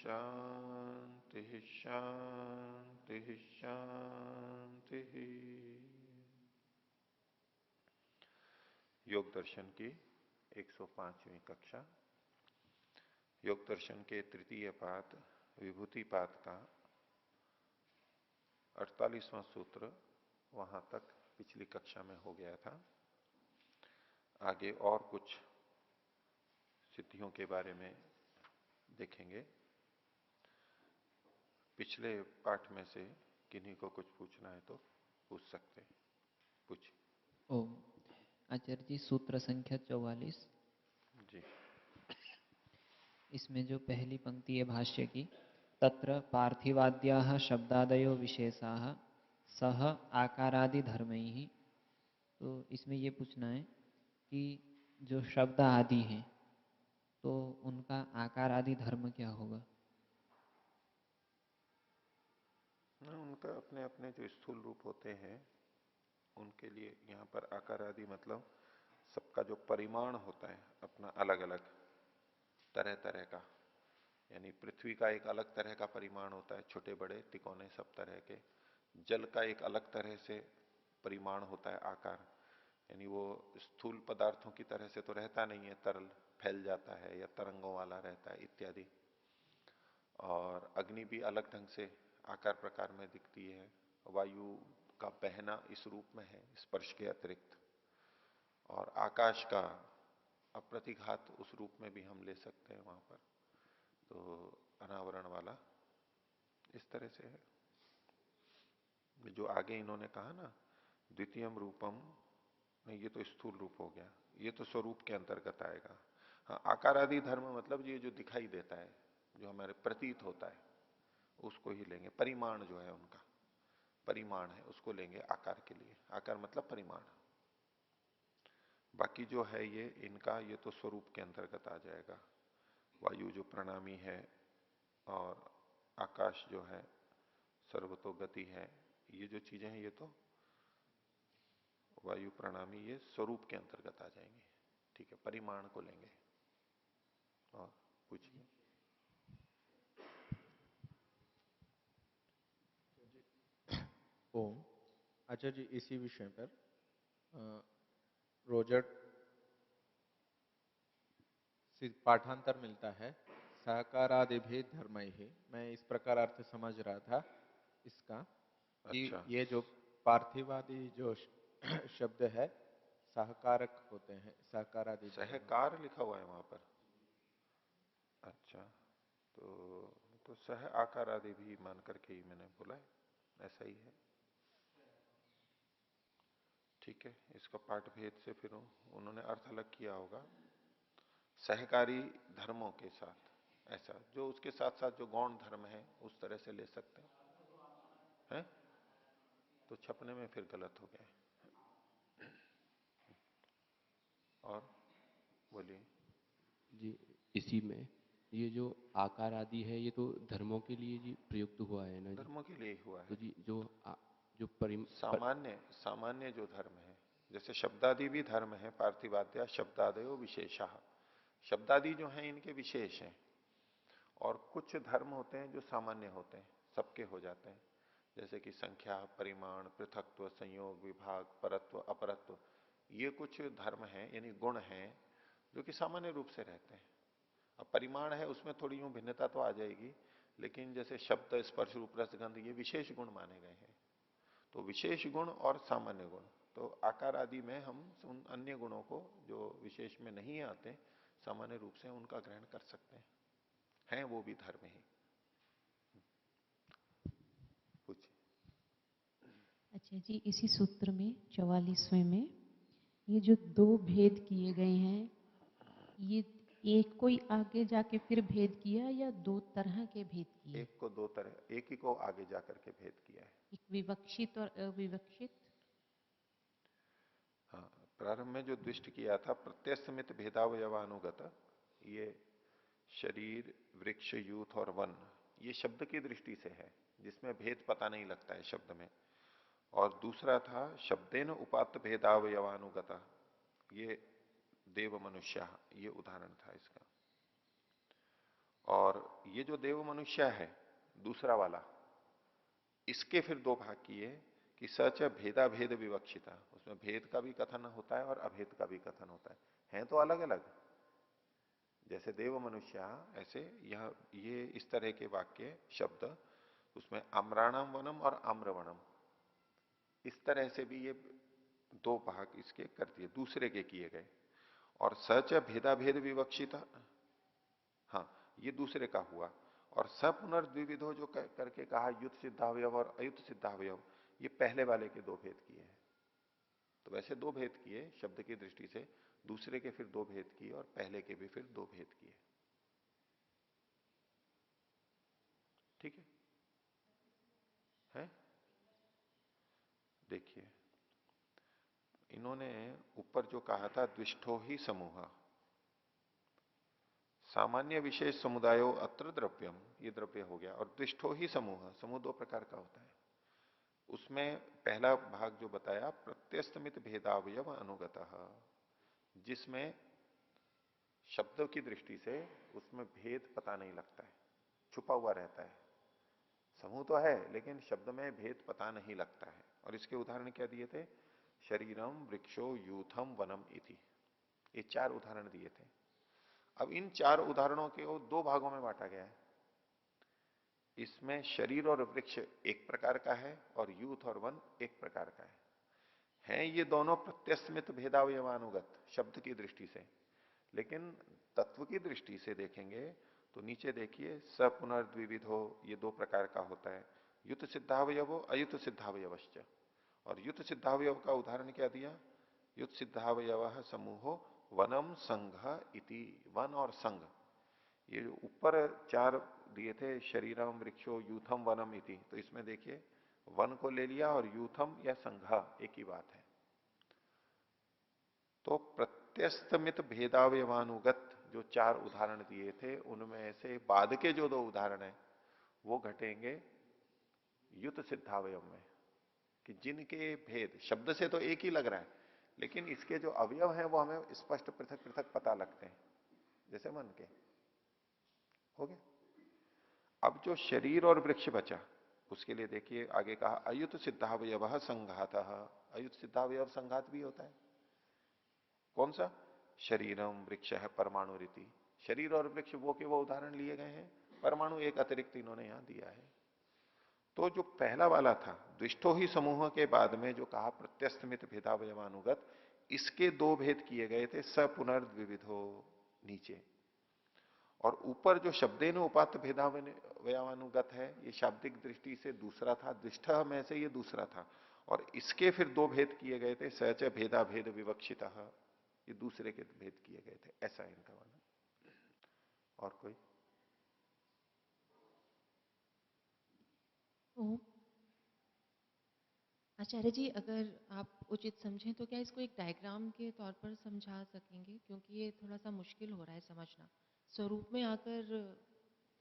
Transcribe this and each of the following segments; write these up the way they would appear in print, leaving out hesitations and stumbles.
शांति शांति शांति। योग दर्शन की 105वीं कक्षा, योग दर्शन के तृतीय पाद विभूति पाद का 48वां सूत्र वहां तक पिछली कक्षा में हो गया था। आगे और कुछ सिद्धियों के बारे में देखेंगे। पिछले पाठ में से किन्हीं को कुछ पूछना है तो पूछ सकते हैं। पूछिए। ओम आचार्य जी, सूत्र संख्या 44 जी। इसमें जो पहली पंक्ति है भाष्य की, तत्र पार्थिवाद्याः शब्दादयो विशेषाः सह आकारादि धर्मैः, तो इसमें ये पूछना है कि जो शब्द आदि हैं तो उनका आकार आदि धर्म क्या होगा? उनका अपने अपने जो स्थूल रूप होते हैं उनके लिए यहाँ पर आकार आदि मतलब सबका जो परिमाण होता है अपना अलग अलग तरह तरह का। यानी पृथ्वी का एक अलग तरह का परिमाण होता है, छोटे बड़े तिकोने सब तरह के। जल का एक अलग तरह से परिमाण होता है आकार, यानी वो स्थूल पदार्थों की तरह से तो रहता नहीं है, तरल फैल जाता है या तरंगों वाला रहता है इत्यादि। और अग्नि भी अलग ढंग से आकार प्रकार में दिखती है। वायु का बहना इस रूप में है स्पर्श के अतिरिक्त, और आकाश का अप्रतिघात उस रूप में भी हम ले सकते हैं वहां पर, तो अनावरण वाला इस तरह से है। जो आगे इन्होंने कहा ना द्वितीयम रूपम, नहीं ये तो स्थूल रूप हो गया, ये तो स्वरूप के अंतर्गत आएगा। हाँ, आकार आदि धर्म मतलब ये जो दिखाई देता है, जो हमारे प्रतीत होता है उसको ही लेंगे। परिमाण जो है उनका परिमाण है उसको लेंगे आकार के लिए। आकार मतलब परिमाण। बाकी जो है ये इनका ये तो स्वरूप के अंतर्गत आ जाएगा। वायु जो प्रणामी है और आकाश जो है सर्वतो गति है, ये जो चीजें हैं ये तो वायु प्रणामी ये स्वरूप के अंतर्गत आ जाएंगे। ठीक है, परिमाण को लेंगे। और पूछिए। ओम आचार्य जी, इसी विषय पर रोजर पाठांतर मिलता है सहकारादि भेद धर्म ही। मैं इस प्रकार अर्थ समझ रहा था इसका कि अच्छा, ये जो पार्थिवादि जो शब्द है सहकारक होते हैं, सहकारादि धर्म होते सहकार लिखा हुआ है वहां पर। अच्छा, तो सह आकार आदि भी मान करके ही मैंने बोला है, ऐसा ही है। ठीक है, इसका पाठ भेद से फिर उन्होंने अर्थ अलग किया होगा। सहकारी धर्मों के साथ, ऐसा जो उसके साथ साथ जो गौण धर्म है उस तरह से ले सकते हैं, हैं? तो छपने में फिर गलत हो गया। और बोलिए जी। इसी में ये जो आकार आदि है ये तो धर्मों के लिए जी प्रयुक्त हुआ है ना जी। धर्मों के लिए ही हुआ तो है। जी जो सामान्य सामान्य जो धर्म है, जैसे शब्दादि भी धर्म है, पार्थिवाद्या शब्दादयो विशेषा। शब्दादि जो हैं इनके विशेष हैं, और कुछ धर्म होते हैं जो सामान्य होते हैं, सबके हो जाते हैं। जैसे कि संख्या, परिमाण, पृथकत्व, संयोग, विभाग, परत्व, अपरत्व, ये कुछ धर्म हैं यानी गुण हैं जो कि सामान्य रूप से रहते हैं। अब परिमाण है उसमें थोड़ी यूं भिन्नता तो आ जाएगी, लेकिन जैसे शब्द, स्पर्श, रूप, रस, गंध ये विशेष गुण माने गए हैं। तो विशेष गुण और सामान्य गुण, तो आकार आदि में हम उन अन्य गुणों को जो विशेष में नहीं आते सामान्य रूप से उनका ग्रहण कर सकते हैं वो भी धर्म ही। पूछिए। अच्छा जी, इसी सूत्र में 44वें में ये जो दो भेद किए गए हैं, ये एक को ही आगे जाके फिर भेद किया या दो तरह के भेद किए? एक को दो तरह, एक ही को आगे जाकर के भेद किया है। एक विवक्षित और अविवक्षित। हाँ, प्रारंभ में जो दृष्ट किया था प्रत्यस्मित भेदावयवानुगत, ये शरीर, वृक्ष, यूथ और वन, ये शब्द की दृष्टि से है जिसमें भेद पता नहीं लगता है शब्द में। और दूसरा था शब्देन उपात्त भेदावयवानुगता, ये देव मनुष्य, ये उदाहरण था इसका। और ये जो देव मनुष्य है दूसरा वाला, इसके फिर दो भाग किए कि सच भेदा भेद विवक्षिता, उसमें भेद का भी कथन होता है और अभेद का भी कथन होता है। हैं तो अलग अलग, जैसे देव मनुष्य ऐसे यह ये इस तरह के वाक्य शब्द, उसमें आम्राणम वनम और आम्रवनम, इस तरह से भी ये दो भाग इसके कर दिए, दूसरे के किए गए। और सच भेदा भेद विवक्षिता, हाँ ये दूसरे का हुआ। और स पुनर्द्विविधो जो करके कहा युत सिद्धावयव और अयुत सिद्धावयव, ये पहले वाले के दो भेद किए हैं। तो वैसे दो भेद किए शब्द की दृष्टि से, दूसरे के फिर दो भेद किए और पहले के भी फिर दो भेद किए। ठीक है? देखिए इन्होंने ऊपर जो कहा था द्विष्ठो ही समूह, सामान्य विशेष समुदायो अत्र द्रव्यम, ये द्रव्य हो गया। और द्विष्ठो ही समूह, समूह दो प्रकार का होता है। उसमें पहला भाग जो बताया प्रत्यस्तमित भेदावयव अनुगतः, जिसमें शब्दों की दृष्टि से उसमें भेद पता नहीं लगता है, छुपा हुआ रहता है। समूह तो है लेकिन शब्द में भेद पता नहीं लगता है। और इसके उदाहरण क्या दिए थे? शरीरम वृक्षो यूथम वनम इति, ये चार उदाहरण दिए थे। अब इन चार उदाहरणों के दो भागों में बांटा गया है। इसमें शरीर और वृक्ष एक प्रकार का है और यूथ और वन एक प्रकार का है ये दोनों प्रत्यस्मित भेदावयवानुगत शब्द की दृष्टि से। लेकिन तत्व की दृष्टि से देखेंगे तो नीचे देखिए सपुनर्द्विविधो, ये दो प्रकार का होता है, युत सिद्धावयवो अयुत सिद्धावयवश्च। और युत सिद्धावयव का उदाहरण क्या दिया? युत सिद्धावयव समूहो वनम संघ इति, वन और संघ। ये जो ऊपर चार दिए थे शरीरम वृक्षो यूथम वनम इति, तो इसमें देखिए वन को ले लिया और यूथम या संघ एक ही बात है। तो प्रत्यस्तमित भेदावयवानुगत जो चार उदाहरण दिए थे उनमें से बाद के जो दो उदाहरण है वो घटेंगे युत सिद्धावयव में, कि जिनके भेद शब्द से तो एक ही लग रहा है लेकिन इसके जो अवयव हैं वो हमें स्पष्ट पृथक पृथक पता लगते हैं, जैसे मन के। हो गया? अब जो शरीर और वृक्ष बचा उसके लिए देखिए आगे कहा अयुत सिद्धावयव संघात। अयुत सिद्धावयव संघात भी होता है। कौन सा? शरीरम वृक्ष है परमाणु रीति, शरीर और वृक्ष वो के वो उदाहरण लिए गए हैं, परमाणु एक अतिरिक्त इन्होंने यहां दिया है। तो जो पहला वाला था द्विष्ठो ही समूह के बाद में जो कहा प्रत्यस्तमित भेदावयवानुगत, इसके दो भेद किए गए थे सपुनर्द्विविधो नीचे। और ऊपर जो शब्देन उपात्त भेदावयवानुगत है ये शाब्दिक दृष्टि से दूसरा था, द्विष्ठ में से ये दूसरा था। और इसके फिर दो भेद किए गए थे सच भेदा भेद विवक्षिता, ये दूसरे के भेद किए गए थे, ऐसा इनका मानना। और कोई? तो आचार्य जी अगर आप उचित समझें तो क्या इसको एक डायग्राम के तौर पर समझा सकेंगे, क्योंकि ये थोड़ा सा मुश्किल हो रहा है समझना, स्वरूप में आकर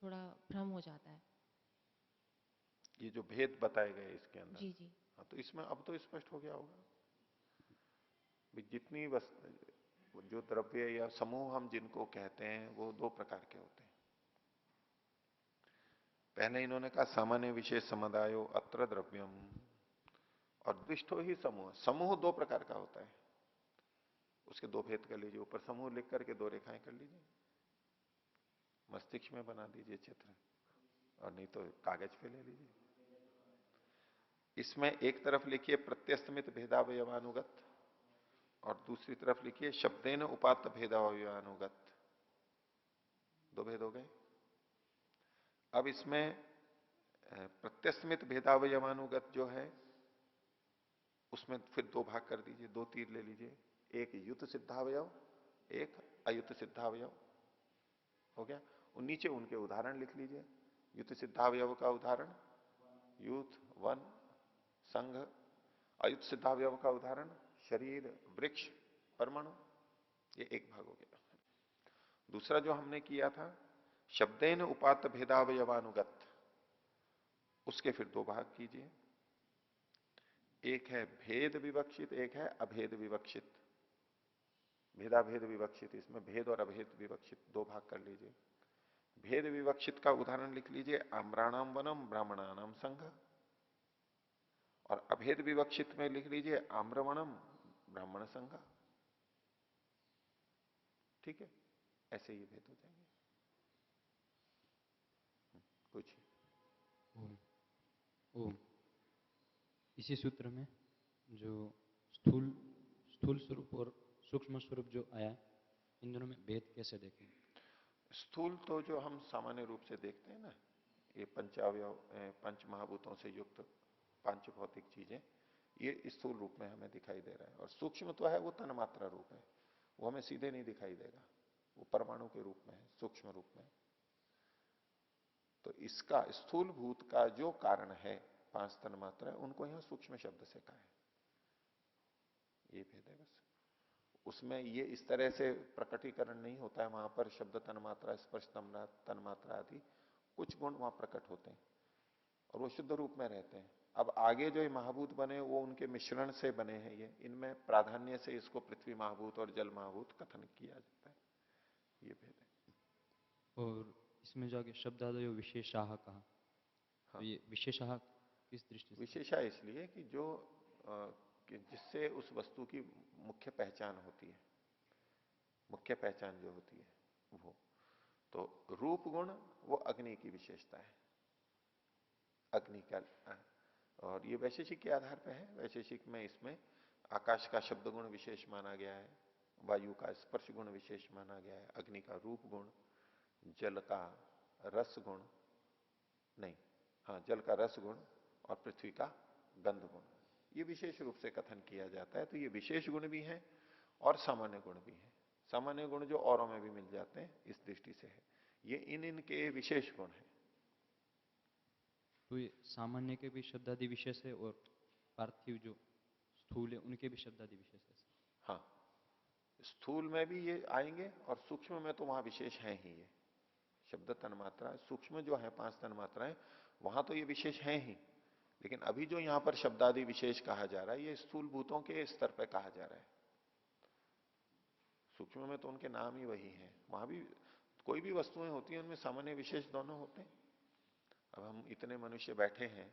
थोड़ा भ्रम हो जाता है। ये जो भेद बताए गए इसके अंदर, जी जी। हाँ तो इसमें अब तो स्पष्ट हो गया होगा जितनी जो द्रव्य या समूह हम जिनको कहते हैं वो दो प्रकार के होते हैं। पहले इन्होंने कहा सामान्य विशेष समुदायो अत्र द्रव्यम, और द्विष्ठो ही समूह, समूह दो प्रकार का होता है, उसके दो भेद कर लीजिए। ऊपर समूह लिख करके दो रेखाएं कर लीजिए, मस्तिष्क में बना दीजिए चित्र, और नहीं तो कागज पे ले लीजिए। इसमें एक तरफ लिखिए प्रत्यस्तमित भेदावयवानुगत और दूसरी तरफ लिखिए शब्देन उपात्त भेदावयवानुगत, दो भेद हो गए। अब इसमें प्रत्यस्मित भेदावयवानुगत जो है उसमें फिर दो भाग कर दीजिए, दो तीर ले लीजिए, एक युत सिद्धावयव एक अयुत सिद्धावयव। हो गया? और नीचे उनके उदाहरण लिख लीजिए। युत सिद्धावयव का उदाहरण यूथ वन संघ, अयुत सिद्धावयव का उदाहरण शरीर वृक्ष परमाणु, ये एक भाग हो गया। दूसरा जो हमने किया था शब्देन उपात्त भेदावयवानुगत, उसके फिर दो भाग कीजिए, एक है भेद विवक्षित एक है अभेद विवक्षित। भेदाभेद विवक्षित, इसमें भेद और अभेद विवक्षित दो भाग कर लीजिए। भेद विवक्षित का उदाहरण लिख लीजिए, आम्राणाम वनम ब्राह्मणानाम संघ। और अभेद विवक्षित में लिख लीजिए आम्रवणम ब्राह्मण संघ। ठीक है, ऐसे ही भेद हो जाएंगे। कुछ ओम ओम इसी सूत्र में जो स्थूल स्थूल स्वरूप और सूक्ष्म स्वरूप जो आया, इन दोनों में भेद कैसे देखें? स्थूल तो जो हम सामान्य रूप से देखते हैं ना, ये पंचावयव पंच महाभूतों से युक्त पांच भौतिक चीजें, ये स्थूल रूप में हमें दिखाई दे रहा है। और सूक्ष्म तो है वो तन्मात्रा रूप है, वो हमें सीधे नहीं दिखाई देगा, वो परमाणु के रूप में है, सूक्ष्म रूप में। तो इसका स्थूल भूत का जो कारण है पांच तन्मात्रा, उनको यहां सूक्ष्म शब्द से कहा है। ये भेद है बस। उसमें ये इस तरह से प्रकटीकरण नहीं होता है, वहां पर शब्द तन्मात्रा, स्पर्श तन्मात्रा आदि कुछ गुण वहां प्रकट होते हैं और वो शुद्ध रूप में रहते हैं। अब आगे जो ये महाभूत बने वो उनके मिश्रण से बने हैं, ये इनमें प्राधान्य से इसको पृथ्वी महाभूत और जल महाभूत कथन किया जाता है। ये भेद है। और इसमें जाके शब्दादयो विशेषाह कहा, हाँ। तो ये विशेषाह किस दृष्टि से? विशेषा इसलिए कि जो कि जिससे उस वस्तु की मुख्य पहचान होती है, मुख्य पहचान जो होती है वो, तो रूप गुण वो अग्नि की विशेषता है, अग्नि का। और ये वैशेषिक के आधार पर है। वैशेषिक में इसमें आकाश का शब्द गुण विशेष माना गया है, वायु का स्पर्श गुण विशेष माना गया है, अग्नि का रूप गुण, जल का रस गुण नहीं, हाँ जल का रस गुण और पृथ्वी का गंध गुण, ये विशेष रूप से कथन किया जाता है। तो ये विशेष गुण भी हैं और सामान्य गुण भी हैं। सामान्य गुण जो औरों में भी मिल जाते हैं इस दृष्टि से है, ये इनके विशेष गुण हैं। तो ये सामान्य के भी शब्दादि विशेष है और पार्थिव जो स्थूल है उनके भी शब्दादि विशेष है। हाँ, स्थूल में भी ये आएंगे और सूक्ष्म में तो वहां विशेष है ही। ये शब्द तन्मात्रा सूक्ष्म जो है पांच तन्मात्राएं, वहां तो ये विशेष है ही। लेकिन अभी जो यहां पर शब्दादि विशेष कहा जा रहा है, ये स्थूल भूतों के स्तर पर कहा जा रहा है। सूक्ष्म में तो उनके नाम ही वही हैं। वहां भी कोई भी वस्तुएं होती हैं उनमें सामान्य विशेष दोनों होते हैं। अब हम इतने मनुष्य बैठे हैं,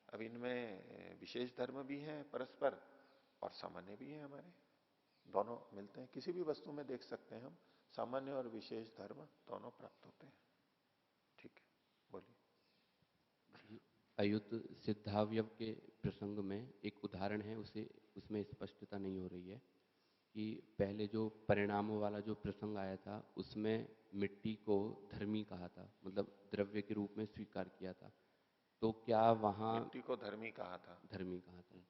अब इनमें विशेष धर्म भी है परस्पर और सामान्य भी है, हमारे दोनों मिलते हैं। किसी भी वस्तु में देख सकते हैं हम, सामान्य और विशेष धर्म दोनों प्राप्त होते हैं। ठीक है, बोलिए। अयुत सिद्धावयव के प्रसंग में एक उदाहरण है, उसे उसमें स्पष्टता नहीं हो रही है कि पहले जो परिणामों वाला जो प्रसंग आया था उसमें मिट्टी को धर्मी कहा था, मतलब द्रव्य के रूप में स्वीकार किया था। तो क्या वहाँ मिट्टी को धर्मी कहा था? धर्मी कहा था,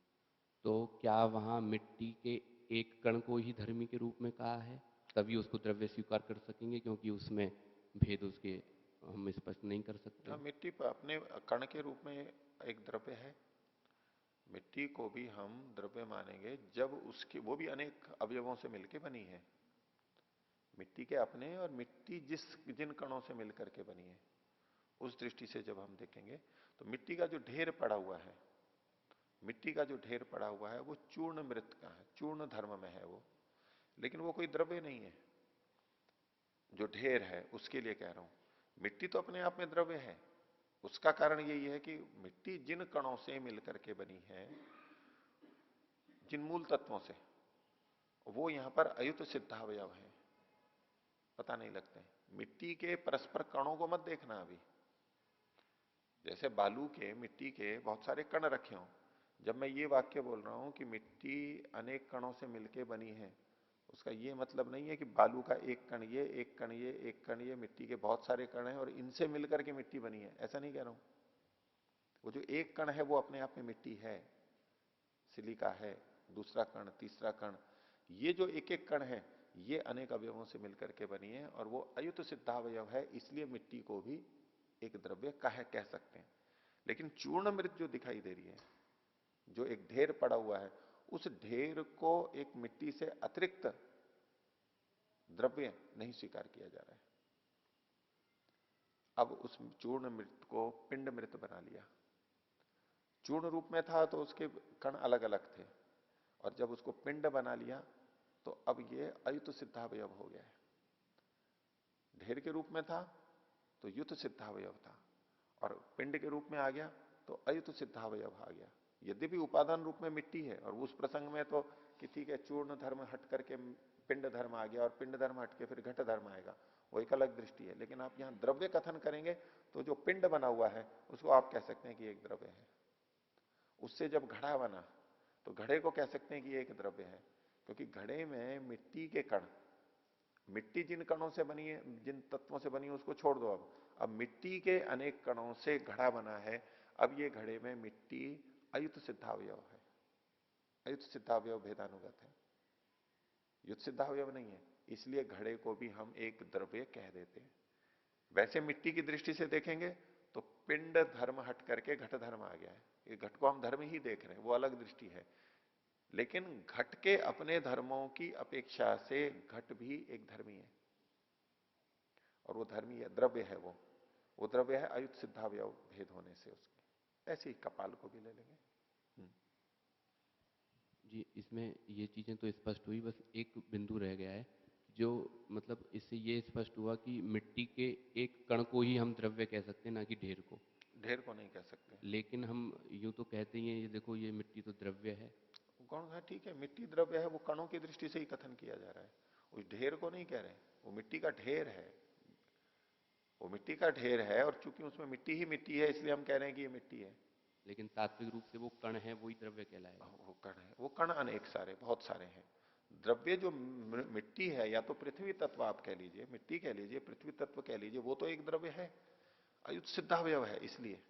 तो क्या वहाँ मिट्टी के एक कण को ही धर्मी के रूप में कहा है, तभी उसको द्रव्य स्वीकार कर सकेंगे? क्योंकि उसमें भेद उसके हम स्पष्ट नहीं कर सकते। हाँ, मिट्टी पर अपने कण के रूप में एक द्रव्य है। मिट्टी को भी हम द्रव्य मानेंगे जब उसकी, वो भी अनेक अवयवों से मिलकर बनी है। मिट्टी के अपने और मिट्टी जिन कणों से मिलकर के बनी है, उस दृष्टि से जब हम देखेंगे तो मिट्टी का जो ढेर पड़ा हुआ है, मिट्टी का जो ढेर पड़ा हुआ है वो चूर्ण मृत का है, चूर्ण धर्म में है वो, लेकिन वो कोई द्रव्य नहीं है। जो ढेर है उसके लिए कह रहा हूं, मिट्टी तो अपने आप में द्रव्य है। उसका कारण यही है कि मिट्टी जिन कणों से मिलकर के बनी है, जिन मूल तत्वों से, वो यहां पर अयुत सिद्धावयव है, पता नहीं लगते। मिट्टी के परस्पर कणों को मत देखना अभी। जैसे बालू के, मिट्टी के बहुत सारे कण रखे हों, जब मैं ये वाक्य बोल रहा हूं कि मिट्टी अनेक कणों से मिलके बनी है, उसका ये मतलब नहीं है कि बालू का एक कण ये, एक कण ये, एक कण ये, मिट्टी के बहुत सारे कण हैं और इनसे मिलकर के मिट्टी बनी है, ऐसा नहीं कह रहा हूं। वो जो एक कण है वो अपने आप में मिट्टी है, सिलिका है, दूसरा कण, तीसरा कण, ये जो एक एक कण है ये अनेक अवयवों से मिलकर के बनी है और वो अयुत सिद्धावयव है, इसलिए मिट्टी को भी एक द्रव्य कह सकते हैं। लेकिन चूर्ण मृत जो दिखाई दे रही है, जो एक ढेर पड़ा हुआ है, उस ढेर को एक मिट्टी से अतिरिक्त द्रव्य नहीं स्वीकार किया जा रहा है। अब उस चूर्ण मृत को पिंड मृत बना लिया। चूर्ण रूप में था तो उसके कण अलग अलग थे, और जब उसको पिंड बना लिया तो अब ये अयुत सिद्धावयव हो गया है। ढेर के रूप में था तो युत सिद्धावयव था, और पिंड के रूप में आ गया तो अयुत सिद्धावयव आ गया। यद्यपि उपादान रूप में मिट्टी है, और उस प्रसंग में तो कि ठीक है चूर्ण धर्म हट करके पिंड धर्म आ गया, और पिंड धर्म हट के फिर घट धर्म आएगा, वो एक अलग दृष्टि है। लेकिन आप यहां द्रव्य कथन करेंगे तो जो पिंड बना हुआ है उसको आप कह सकते हैं कि एक द्रव्य है। उससे जब घड़ा बना तो घड़े को कह सकते हैं कि एक द्रव्य है, क्योंकि घड़े में मिट्टी के कण, मिट्टी जिन कणों से बनी है, जिन तत्वों से बनी है उसको छोड़ दो। अब मिट्टी के अनेक कणों से घड़ा बना है। अब ये घड़े में मिट्टी अयुत सिद्धावयव है, अयुत सिद्धावयव भेदानुगत है, युत सिद्धावयव नहीं है, इसलिए घड़े को भी हम एक द्रव्य कह देते हैं। वैसे मिट्टी की दृष्टि से देखेंगे तो पिंड धर्म हट करके घट धर्म आ गया है, ये घट को हम धर्म ही देख रहे हैं, वो अलग दृष्टि है। लेकिन घट के अपने धर्मों की अपेक्षा से घट भी एक धर्मी है, और वो धर्मी है, द्रव्य है, वो द्रव्य है अयुत सिद्धावयव भेद होने से उसके। ऐसे ही कपाल को भी ले लेंगे। जी, इसमें ये चीज़ें तो स्पष्ट हुई, बस एक बिंदु रह गया है जो मतलब इससे ये स्पष्ट हुआ कि मिट्टी के एक कण को ही हम द्रव्य कह सकते हैं, ना कि ढेर को। ढेर को नहीं कह सकते। लेकिन हम यूं तो कहते ही हैं, ये देखो ये मिट्टी तो द्रव्य है। कौन है, ठीक है, मिट्टी द्रव्य है, वो कणों की दृष्टि से ही कथन किया जा रहा है, उस ढेर को नहीं कह रहे। वो मिट्टी का ढेर है, वो मिट्टी का ढेर है, और चूंकि उसमें मिट्टी ही मिट्टी है इसलिए हम कह रहे हैं कि ये मिट्टी है। लेकिन तात्विक रूप से वो कण है, वही द्रव्य कहलाएगा। वो कण है, वो कण अनेक सारे, बहुत सारे हैं। द्रव्य जो मिट्टी है, या तो पृथ्वी तत्व आप कह लीजिए, मिट्टी कह लीजिए, पृथ्वी तत्व कह लीजिए, वो तो एक द्रव्य है, अयुत सिद्धावयव है। इसलिए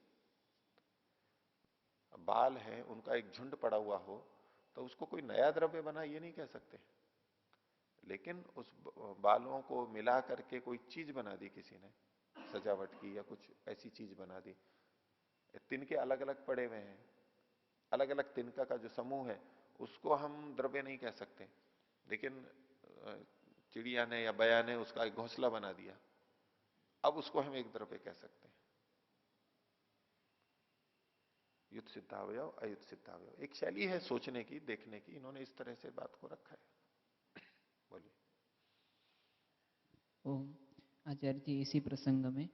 बाल है, उनका एक झुंड पड़ा हुआ हो तो उसको कोई नया द्रव्य बना ये नहीं कह सकते। लेकिन उस बालों को मिला करके कोई चीज बना दी किसी ने, सजावट की, या कुछ ऐसी चीज बना दी। तिनके अलग अलग पड़े हुए हैं, अलग अलग तिनका का जो समूह है उसको हम द्रव्य नहीं कह सकते। लेकिन चिड़िया ने या बया ने उसका एक घोंसला बना दिया, अब उसको हम एक द्रव्य कह सकते हैं। युत सिद्धावयव अयुत सिद्धावयव एक शैली है सोचने की, देखने की, इन्होंने इस तरह से बात को रखा है। बोलिए। ओम। आचार्य जी, इसी प्रसंग में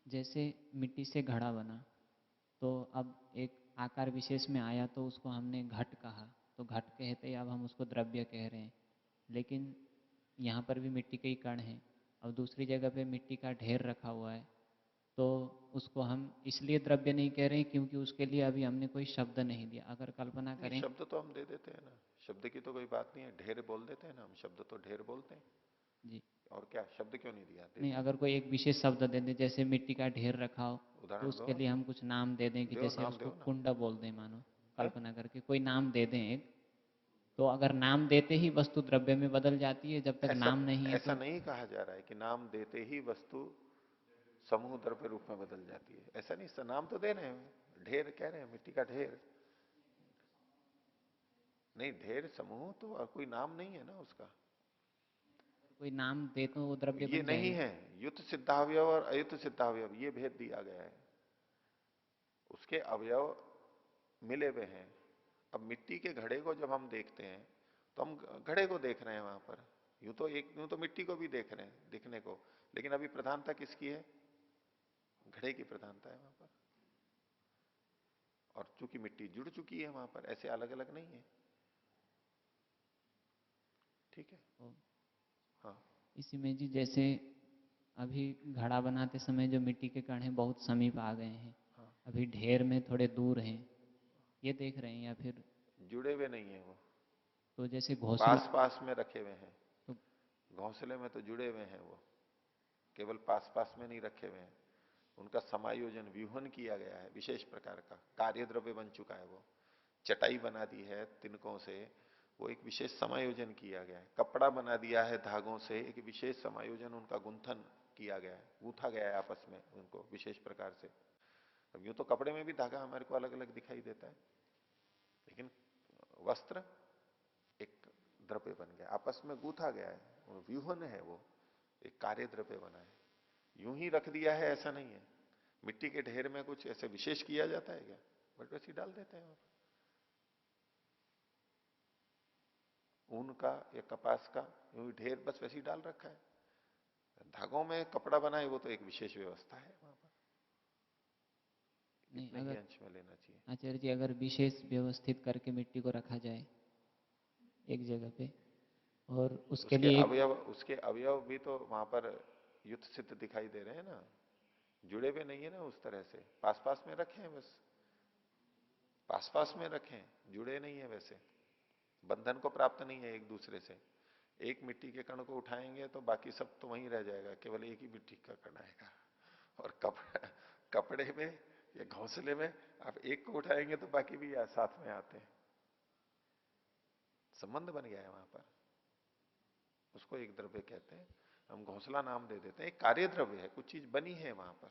जैसे मिट्टी से घड़ा बना, तो अब एक आकार विशेष में आया तो उसको हमने घट कहा, तो घट कहते अब हम उसको द्रव्य कह रहे हैं। लेकिन यहाँ पर भी मिट्टी के ही कण हैं, और दूसरी जगह पे मिट्टी का ढेर रखा हुआ है, तो उसको हम इसलिए द्रव्य नहीं कह रहे हैं क्योंकि उसके लिए अभी हमने कोई शब्द नहीं दिया। अगर कल्पना नहीं, करें। शब्द तो हम दे देते हैं ना, शब्द की तो कोई बात नहीं है, ढेर बोल देते हैं ना हम, शब्द तो ढेर बोलते हैं। जी। और क्या, शब्द क्यों नहीं दिया, नहीं, देते हैं। अगर कोई एक विशेष शब्द दे दें, जैसे मिट्टी का ढेर रखा हो, तो उदाहरण दो, उसके लिए हम कुछ नाम दे दें, कि दो जैसे नाम उसको दो ना। कुंड बोल दें, मानो है? कल्पना करके कोई नाम दे दें एक, तो अगर नाम देते ही वस्तु द्रव्य में बदल जाती है, जब तक ऐसा नाम नहीं है ऐसा तो। नहीं कहा जा रहा है कि नाम देते ही वस्तु समूह द्रव्य रूप में बदल जाती है, ऐसा नहीं। नाम तो दे रहे हैं, ढेर कह रहे हैं, मिट्टी का ढेर नहीं, ढेर समूह तो, और कोई नाम नहीं है ना उसका। कोई नाम दे तो वो द्रव्य ये बन नहीं जाएगा। है, युत सिद्धावयव और अयुत सिद्धावयव ये भेद दिया गया है, उसके अवयव मिले हुए हैं। अब मिट्टी के घड़े को जब हम देखते हैं तो हम घड़े को देख रहे हैं वहां पर, यूं तो मिट्टी को भी देख रहे हैं दिखने को, लेकिन अभी प्रधानता किसकी है, घड़े की प्रधानता है वहां पर। और चूंकि मिट्टी जुड़ चुकी है वहां पर, ऐसे अलग अलग नहीं है। ठीक है। तो हाँ। इसी में जी, जैसे अभी घड़ा बनाते समय जो मिट्टी के कण हैं बहुत समीप आ गए हैं, हाँ, अभी ढेर में थोड़े दूर हैं, ये देख रहे हैं, या फिर जुड़े हुए नहीं है वो, तो जैसे घोंसले। पास पास में रखे हुए हैं। तो घोंसले में तो जुड़े हुए हैं वो, केवल पास पास में नहीं रखे हुए हैं, उनका समायोजन व्यूहन किया गया है, विशेष प्रकार का कार्य द्रव्य बन चुका है वो। चटाई बना दी है तिनकों से, वो एक विशेष समायोजन किया गया है। कपड़ा बना दिया है धागों से, एक विशेष समायोजन, उनका गुंथन किया गया है, गूंथा गया है आपस में उनको विशेष प्रकार से। अब यूं तो कपड़े में भी धागा हमारे को अलग अलग दिखाई देता है, लेकिन वस्त्र एक द्रव्य बन गया, आपस में गूंथा गया है, वो व्यूहन है, वो एक कार्य द्रव्य बना है। यूं ही रख दिया है ऐसा नहीं है। मिट्टी के ढेर में कुछ ऐसे विशेष किया जाता है क्या, बट वैसे ही डाल देते हैं। ऊन का या कपास का यूं ढेर बस वैसे ही डाल रखा है, धागों में कपड़ा बनाए वो तो एक विशेष व्यवस्था है वहां पर, नहीं इतने ही अगर अंश में लेना चाहिए। आचार्य जी अगर विशेष व्यवस्थित करके मिट्टी को रखा जाए एक जगह पे और उसके लिए एक उसके अवयव भी तो वहां पर युद्ध सिद्ध दिखाई दे रहे हैं ना, जुड़े हुए नहीं है ना उस तरह से, पास पास में रखे हैं बस, पास पास में रखें, जुड़े नहीं है वैसे, बंधन को प्राप्त नहीं है एक दूसरे से। एक मिट्टी के कण को उठाएंगे तो बाकी सब तो वहीं रह जाएगा, केवल एक ही मिट्टी का कण आएगा। और कपड़े में या घोंसले में आप एक को उठाएंगे तो बाकी भी साथ में आते हैं, संबंध बन गया है वहां पर। उसको एक द्रव्य कहते हैं, हम घोंसला नाम दे देते हैं, एक कार्य द्रव्य है, कुछ चीज बनी है वहां पर।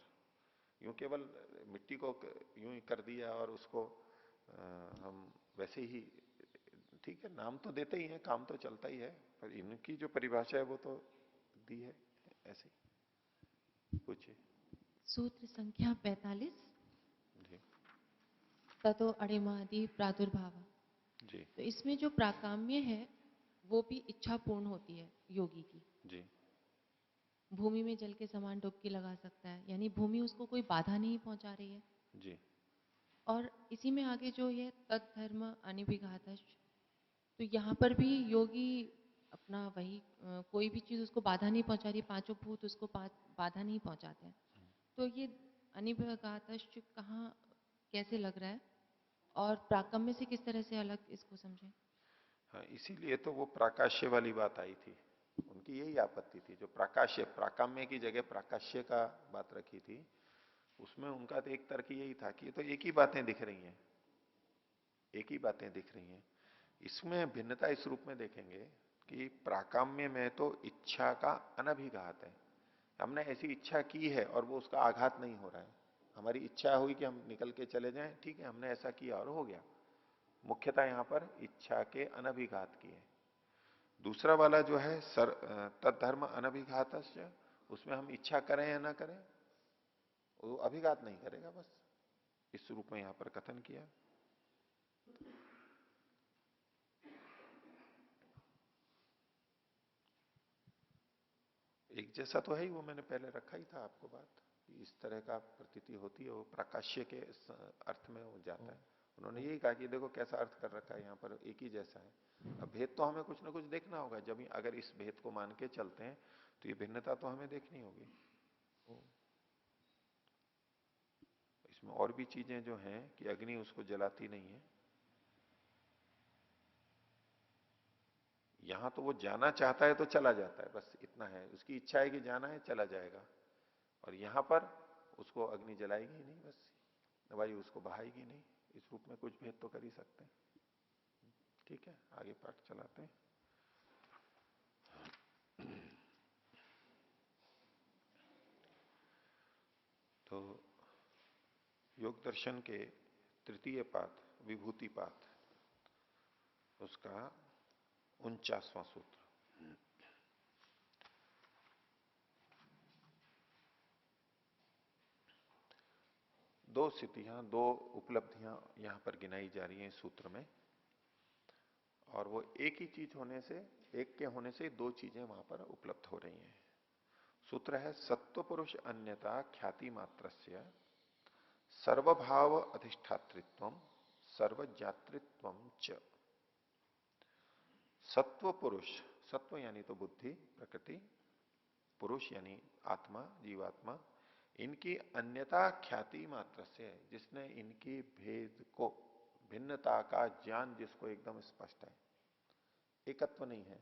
यूं केवल मिट्टी को यूं ही कर दिया और उसको हम वैसे ही, ठीक है नाम तो देते ही हैं, काम तो चलता ही है, पर इनकी जो परिभाषा है वो तो दी है ऐसे ही। पूछिए। सूत्र संख्या 45, जी ततो अणिमादि प्रादुर्भाव। जी तो इसमें जो प्राकाम्य है वो भी इच्छा पूर्ण होती है योगी की। जी भूमि में जल के समान डुबकी लगा सकता है, यानी भूमि उसको कोई बाधा नहीं पहुंचा रही है। जी और इसी में आगे जो ये तद्धर्म अनिभिघातश्च, तो यहाँ पर भी योगी अपना वही कोई भी चीज उसको बाधा नहीं पहुंचा रही, पांचों भूत उसको बाधा नहीं पहुंचाते हैं। तो ये अनिभिघातश्च कहाँ कैसे लग रहा है और प्राकम्य से किस तरह से अलग इसको समझें? हाँ, इसीलिए तो वो प्राकाश्य वाली बात आई थी, उनकी यही आपत्ति थी, जो प्राकाश्य प्राकाम्य की जगह प्राकाश्य का बात रखी थी, उसमें उनका तो एक तर्क यही था कि ये तो एक ही बातें दिख रही हैं, एक ही बातें दिख रही हैं। इसमें भिन्नता इस रूप में देखेंगे कि प्राकाम्य में तो इच्छा का अनभिघात है, हमने ऐसी इच्छा की है और वो उसका आघात नहीं हो रहा है। हमारी इच्छा हुई कि हम निकल के चले जाएं, ठीक है हमने ऐसा किया और हो गया, मुख्यता यहां पर इच्छा के अनभिघात की है। दूसरा वाला जो है तद्धर्म अनभिघात, उसमें हम इच्छा करें या ना करें वो अभिघात नहीं करेगा, बस इस रूप में यहां पर कथन किया। एक जैसा तो है ही, वो मैंने पहले रखा ही था आपको बात, इस तरह का प्रतीति होती है, वो प्रकाश्य के अर्थ में हो जाता है। उन्होंने यही कहा कि देखो कैसा अर्थ कर रखा है यहाँ पर, एक ही जैसा है। अब भेद तो हमें कुछ ना कुछ देखना होगा, जब अगर इस भेद को मान के चलते हैं तो ये भिन्नता तो हमें देखनी होगी। इसमें और भी चीजें जो हैं कि अग्नि उसको जलाती नहीं है, यहां तो वो जाना चाहता है तो चला जाता है, बस इतना है, उसकी इच्छा है कि जाना है चला जाएगा। और यहां पर उसको अग्नि जलाएगी ही नहीं, बस वायु उसको बहाएगी नहीं, इस रूप में कुछ भेद तो कर ही सकते हैं। ठीक है, आगे पाठ चलाते हैं। तो योग दर्शन के तृतीय पाठ विभूति पाठ, उसका 49वां सूत्र। दो स्थितियां, दो उपलब्धियां यहां पर गिनाई जा रही हैं इस सूत्र में, और वो एक ही चीज होने से, एक के होने से दो चीजें वहां पर उपलब्ध हो रही हैं। सूत्र है सत्व पुरुष अन्यता ख्याति मात्रस्य सर्वभाव अधिष्ठातृत्व सर्वजातृत्व च। सत्व पुरुष, सत्व यानी तो बुद्धि प्रकृति, पुरुष यानी आत्मा जीवात्मा, इनकी अन्यता ख्याति मात्र से, जिसने इनकी भेद को, भिन्नता का ज्ञान जिसको एकदम स्पष्ट है, एकत्व नहीं है,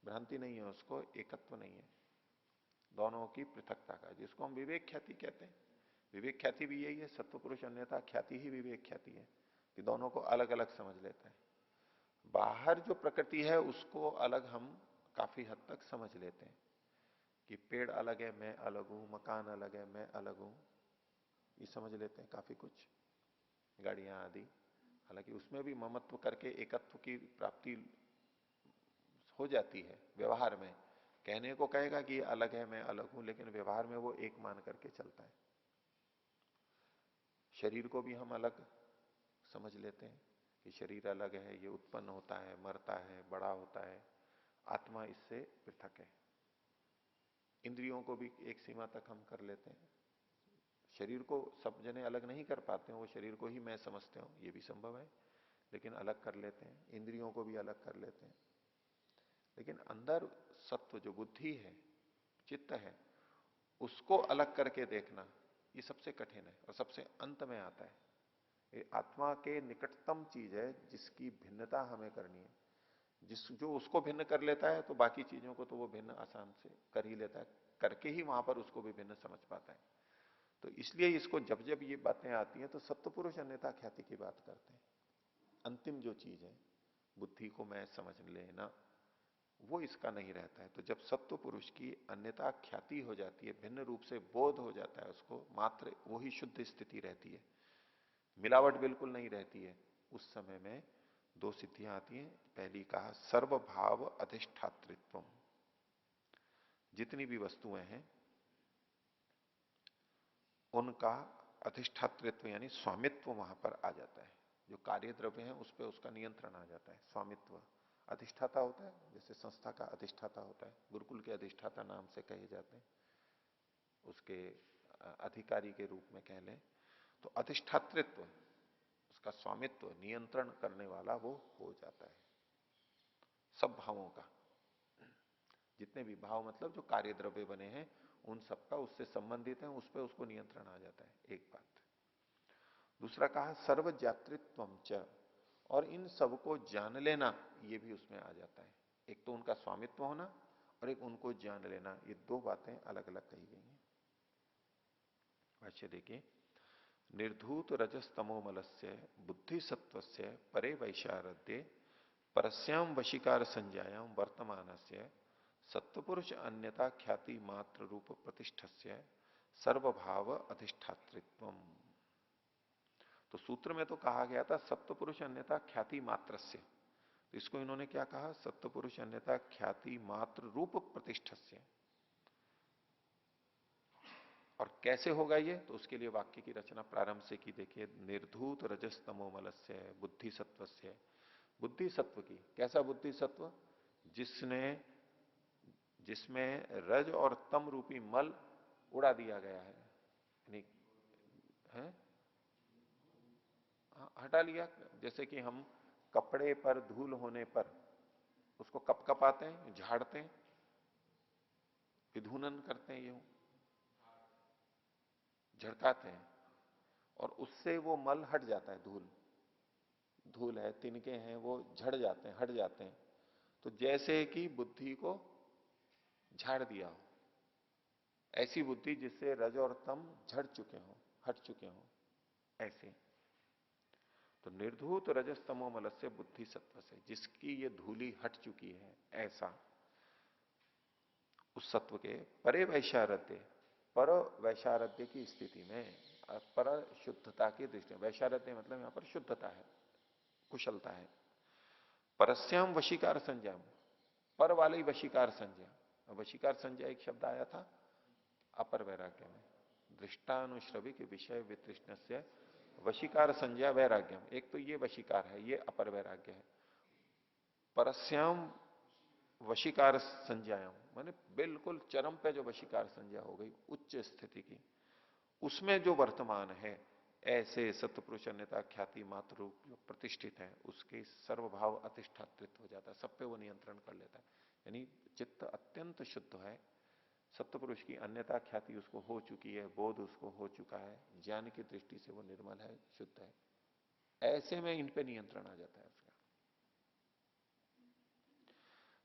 भ्रांति नहीं है उसको, एकत्व नहीं है, दोनों की पृथकता का, जिसको हम विवेक ख्याति कहते हैं। विवेक ख्याति भी यही है, सत्व पुरुष अन्यता ख्याति ही विवेक ख्याति है, कि दोनों को अलग अलग समझ लेता है। बाहर जो प्रकृति है उसको अलग हम काफी हद तक समझ लेते हैं, कि पेड़ अलग है मैं अलग हूं, मकान अलग है मैं अलग हूं, ये समझ लेते हैं काफी कुछ, गाड़ियां आदि। हालांकि उसमें भी ममत्व करके एकत्व की प्राप्ति हो जाती है व्यवहार में, कहने को कहेगा कि अलग है मैं अलग हूं, लेकिन व्यवहार में वो एक मान करके चलता है। शरीर को भी हम अलग समझ लेते हैं कि शरीर अलग है, ये उत्पन्न होता है, मरता है, बड़ा होता है, आत्मा इससे पृथक है। इंद्रियों को भी एक सीमा तक हम कर लेते हैं। शरीर को सब जने अलग नहीं कर पाते हैं, वो शरीर को ही मैं समझते हो, ये भी संभव है, लेकिन अलग कर लेते हैं। इंद्रियों को भी अलग कर लेते हैं। लेकिन अंदर सत्व जो बुद्धि है, चित्त है, उसको अलग करके देखना ये सबसे कठिन है और सबसे अंत में आता है। ये आत्मा के निकटतम चीज है जिसकी भिन्नता हमें करनी है। जो उसको भिन्न कर लेता है तो बाकी चीजों को तो वो भिन्न आसान से कर ही लेता है, करके ही वहां पर उसको भी भिन्न समझ पाता है। तो इसलिए इसको जब जब ये बातें आती हैं तो सत्पुरुष अन्यथा ख्याति की बात करते हैं। अंतिम जो चीज है बुद्धि को मैं समझ लेना, वो इसका नहीं रहता है। तो जब सत्व पुरुष की अन्यथा ख्याति हो जाती है, भिन्न रूप से बोध हो जाता है उसको, मात्र वही शुद्ध स्थिति रहती है, मिलावट बिल्कुल नहीं रहती है, उस समय में दो सिद्धियां आती हैं। पहली कहा सर्वभाव अधिष्ठातृत्व, जितनी भी वस्तुएं हैं उनका अधिष्ठातृत्व यानी स्वामित्व वहां पर आ जाता है। जो कार्य द्रव्य है उस पर उसका नियंत्रण आ जाता है, स्वामित्व। अधिष्ठाता होता है, जैसे संस्था का अधिष्ठाता होता है, गुरुकुल के अधिष्ठाता नाम से कहे जाते हैं, उसके अधिकारी के रूप में कह लें। तो अधिष्ठातृत्व, उसका स्वामित्व, नियंत्रण करने वाला वो हो जाता है सब भावों का। जितने भी भाव मतलब जो कार्य द्रव्य बने हैं उन सबका उससे संबंधित है, उस पर उसको नियंत्रण आ जाता है, एक बात। दूसरा कहा सर्वज्ञातृत्वम च, और इन सबको जान लेना, ये भी उसमें आ जाता है। एक तो उनका स्वामित्व होना और एक उनको जान लेना, ये दो बातें अलग अलग कही गई हैं। भाष्य देखिए, निर्धूत रजस्तमोमलस्य बुद्धि सत्वस्य परे वैशारद्ये परस्याम वशीकार संज्ञायाम वर्तमानस्य सत्वपुरुष अन्यता ख्याति मात्र रूप प्रतिष्ठस्य सर्वभाव अधिष्ठातृत्वम। तो सूत्र में तो कहा गया था सत्वपुरुष अन्यता ख्याति मात्रस्य, तो इसको इन्होंने क्या कहा, सत्वपुरुष अन्यता ख्याति मात्र रूप प्रतिष्ठस्य। और कैसे होगा ये, तो उसके लिए वाक्य की रचना प्रारंभ से की देखिए। निर्धूत रजस्तमोमलस्य बुद्धि सत्वस्य, बुद्धि सत्व की, कैसा बुद्धि सत्व, जिसमें रज और तम रूपी मल उड़ा दिया गया है, यानी है हटा लिया। जैसे कि हम कपड़े पर धूल होने पर उसको कपकपाते हैं, झाड़ते हैं, विधूनन करते हैं, यूं झड़काते हैं, और उससे वो मल हट जाता है, धूल धूल है, तिनके हैं, वो झड़ जाते हैं, हट जाते हैं। तो जैसे कि बुद्धि को झाड़ दिया हो, ऐसी बुद्धि जिससे रज और तम झड़ चुके हो, हट चुके हो, ऐसे। तो निर्धूत रजस्तमो मल से बुद्धि सत्व से, जिसकी ये धूली हट चुकी है, ऐसा उस सत्व के परे वैशारद्य, पर वैशारद्य की स्थिति में, पर शुद्धता की दृष्टि में, वैशारद्य मतलब यहां पर शुद्धता है, कुशलता है। परस्याम वशीकार संज्ञाम, पर वाली वशीकार संज्ञा। वशीकार संज्ञा एक शब्द आया था अपर वैराग्य में, दृष्टानुश्रविक विषय वितृष्ण से वशीकार संज्ञा वैराग्यम। एक तो ये वशीकार है, ये अपर वैराग्य है। परस्याम वशीकार संज्ञायाम माने बिल्कुल चरम पे जो वशीकार संज्ञा हो गई, उच्च स्थिति की, उसमें जो वर्तमान है, ऐसे सत्पुरुष अन्यता ख्याति मात्र रूप जो प्रतिष्ठित है, उसके सर्वभाव अधिष्ठातृत्व हो जाता है, सब पे वो नियंत्रण कर लेता है। यानी चित्त अत्यंत शुद्ध है, सत्पुरुष की अन्यता ख्याति उसको हो चुकी है, बोध उसको हो चुका है, ज्ञान की दृष्टि से वो निर्मल है, शुद्ध है। ऐसे में इन पे नियंत्रण आ जाता है उसका।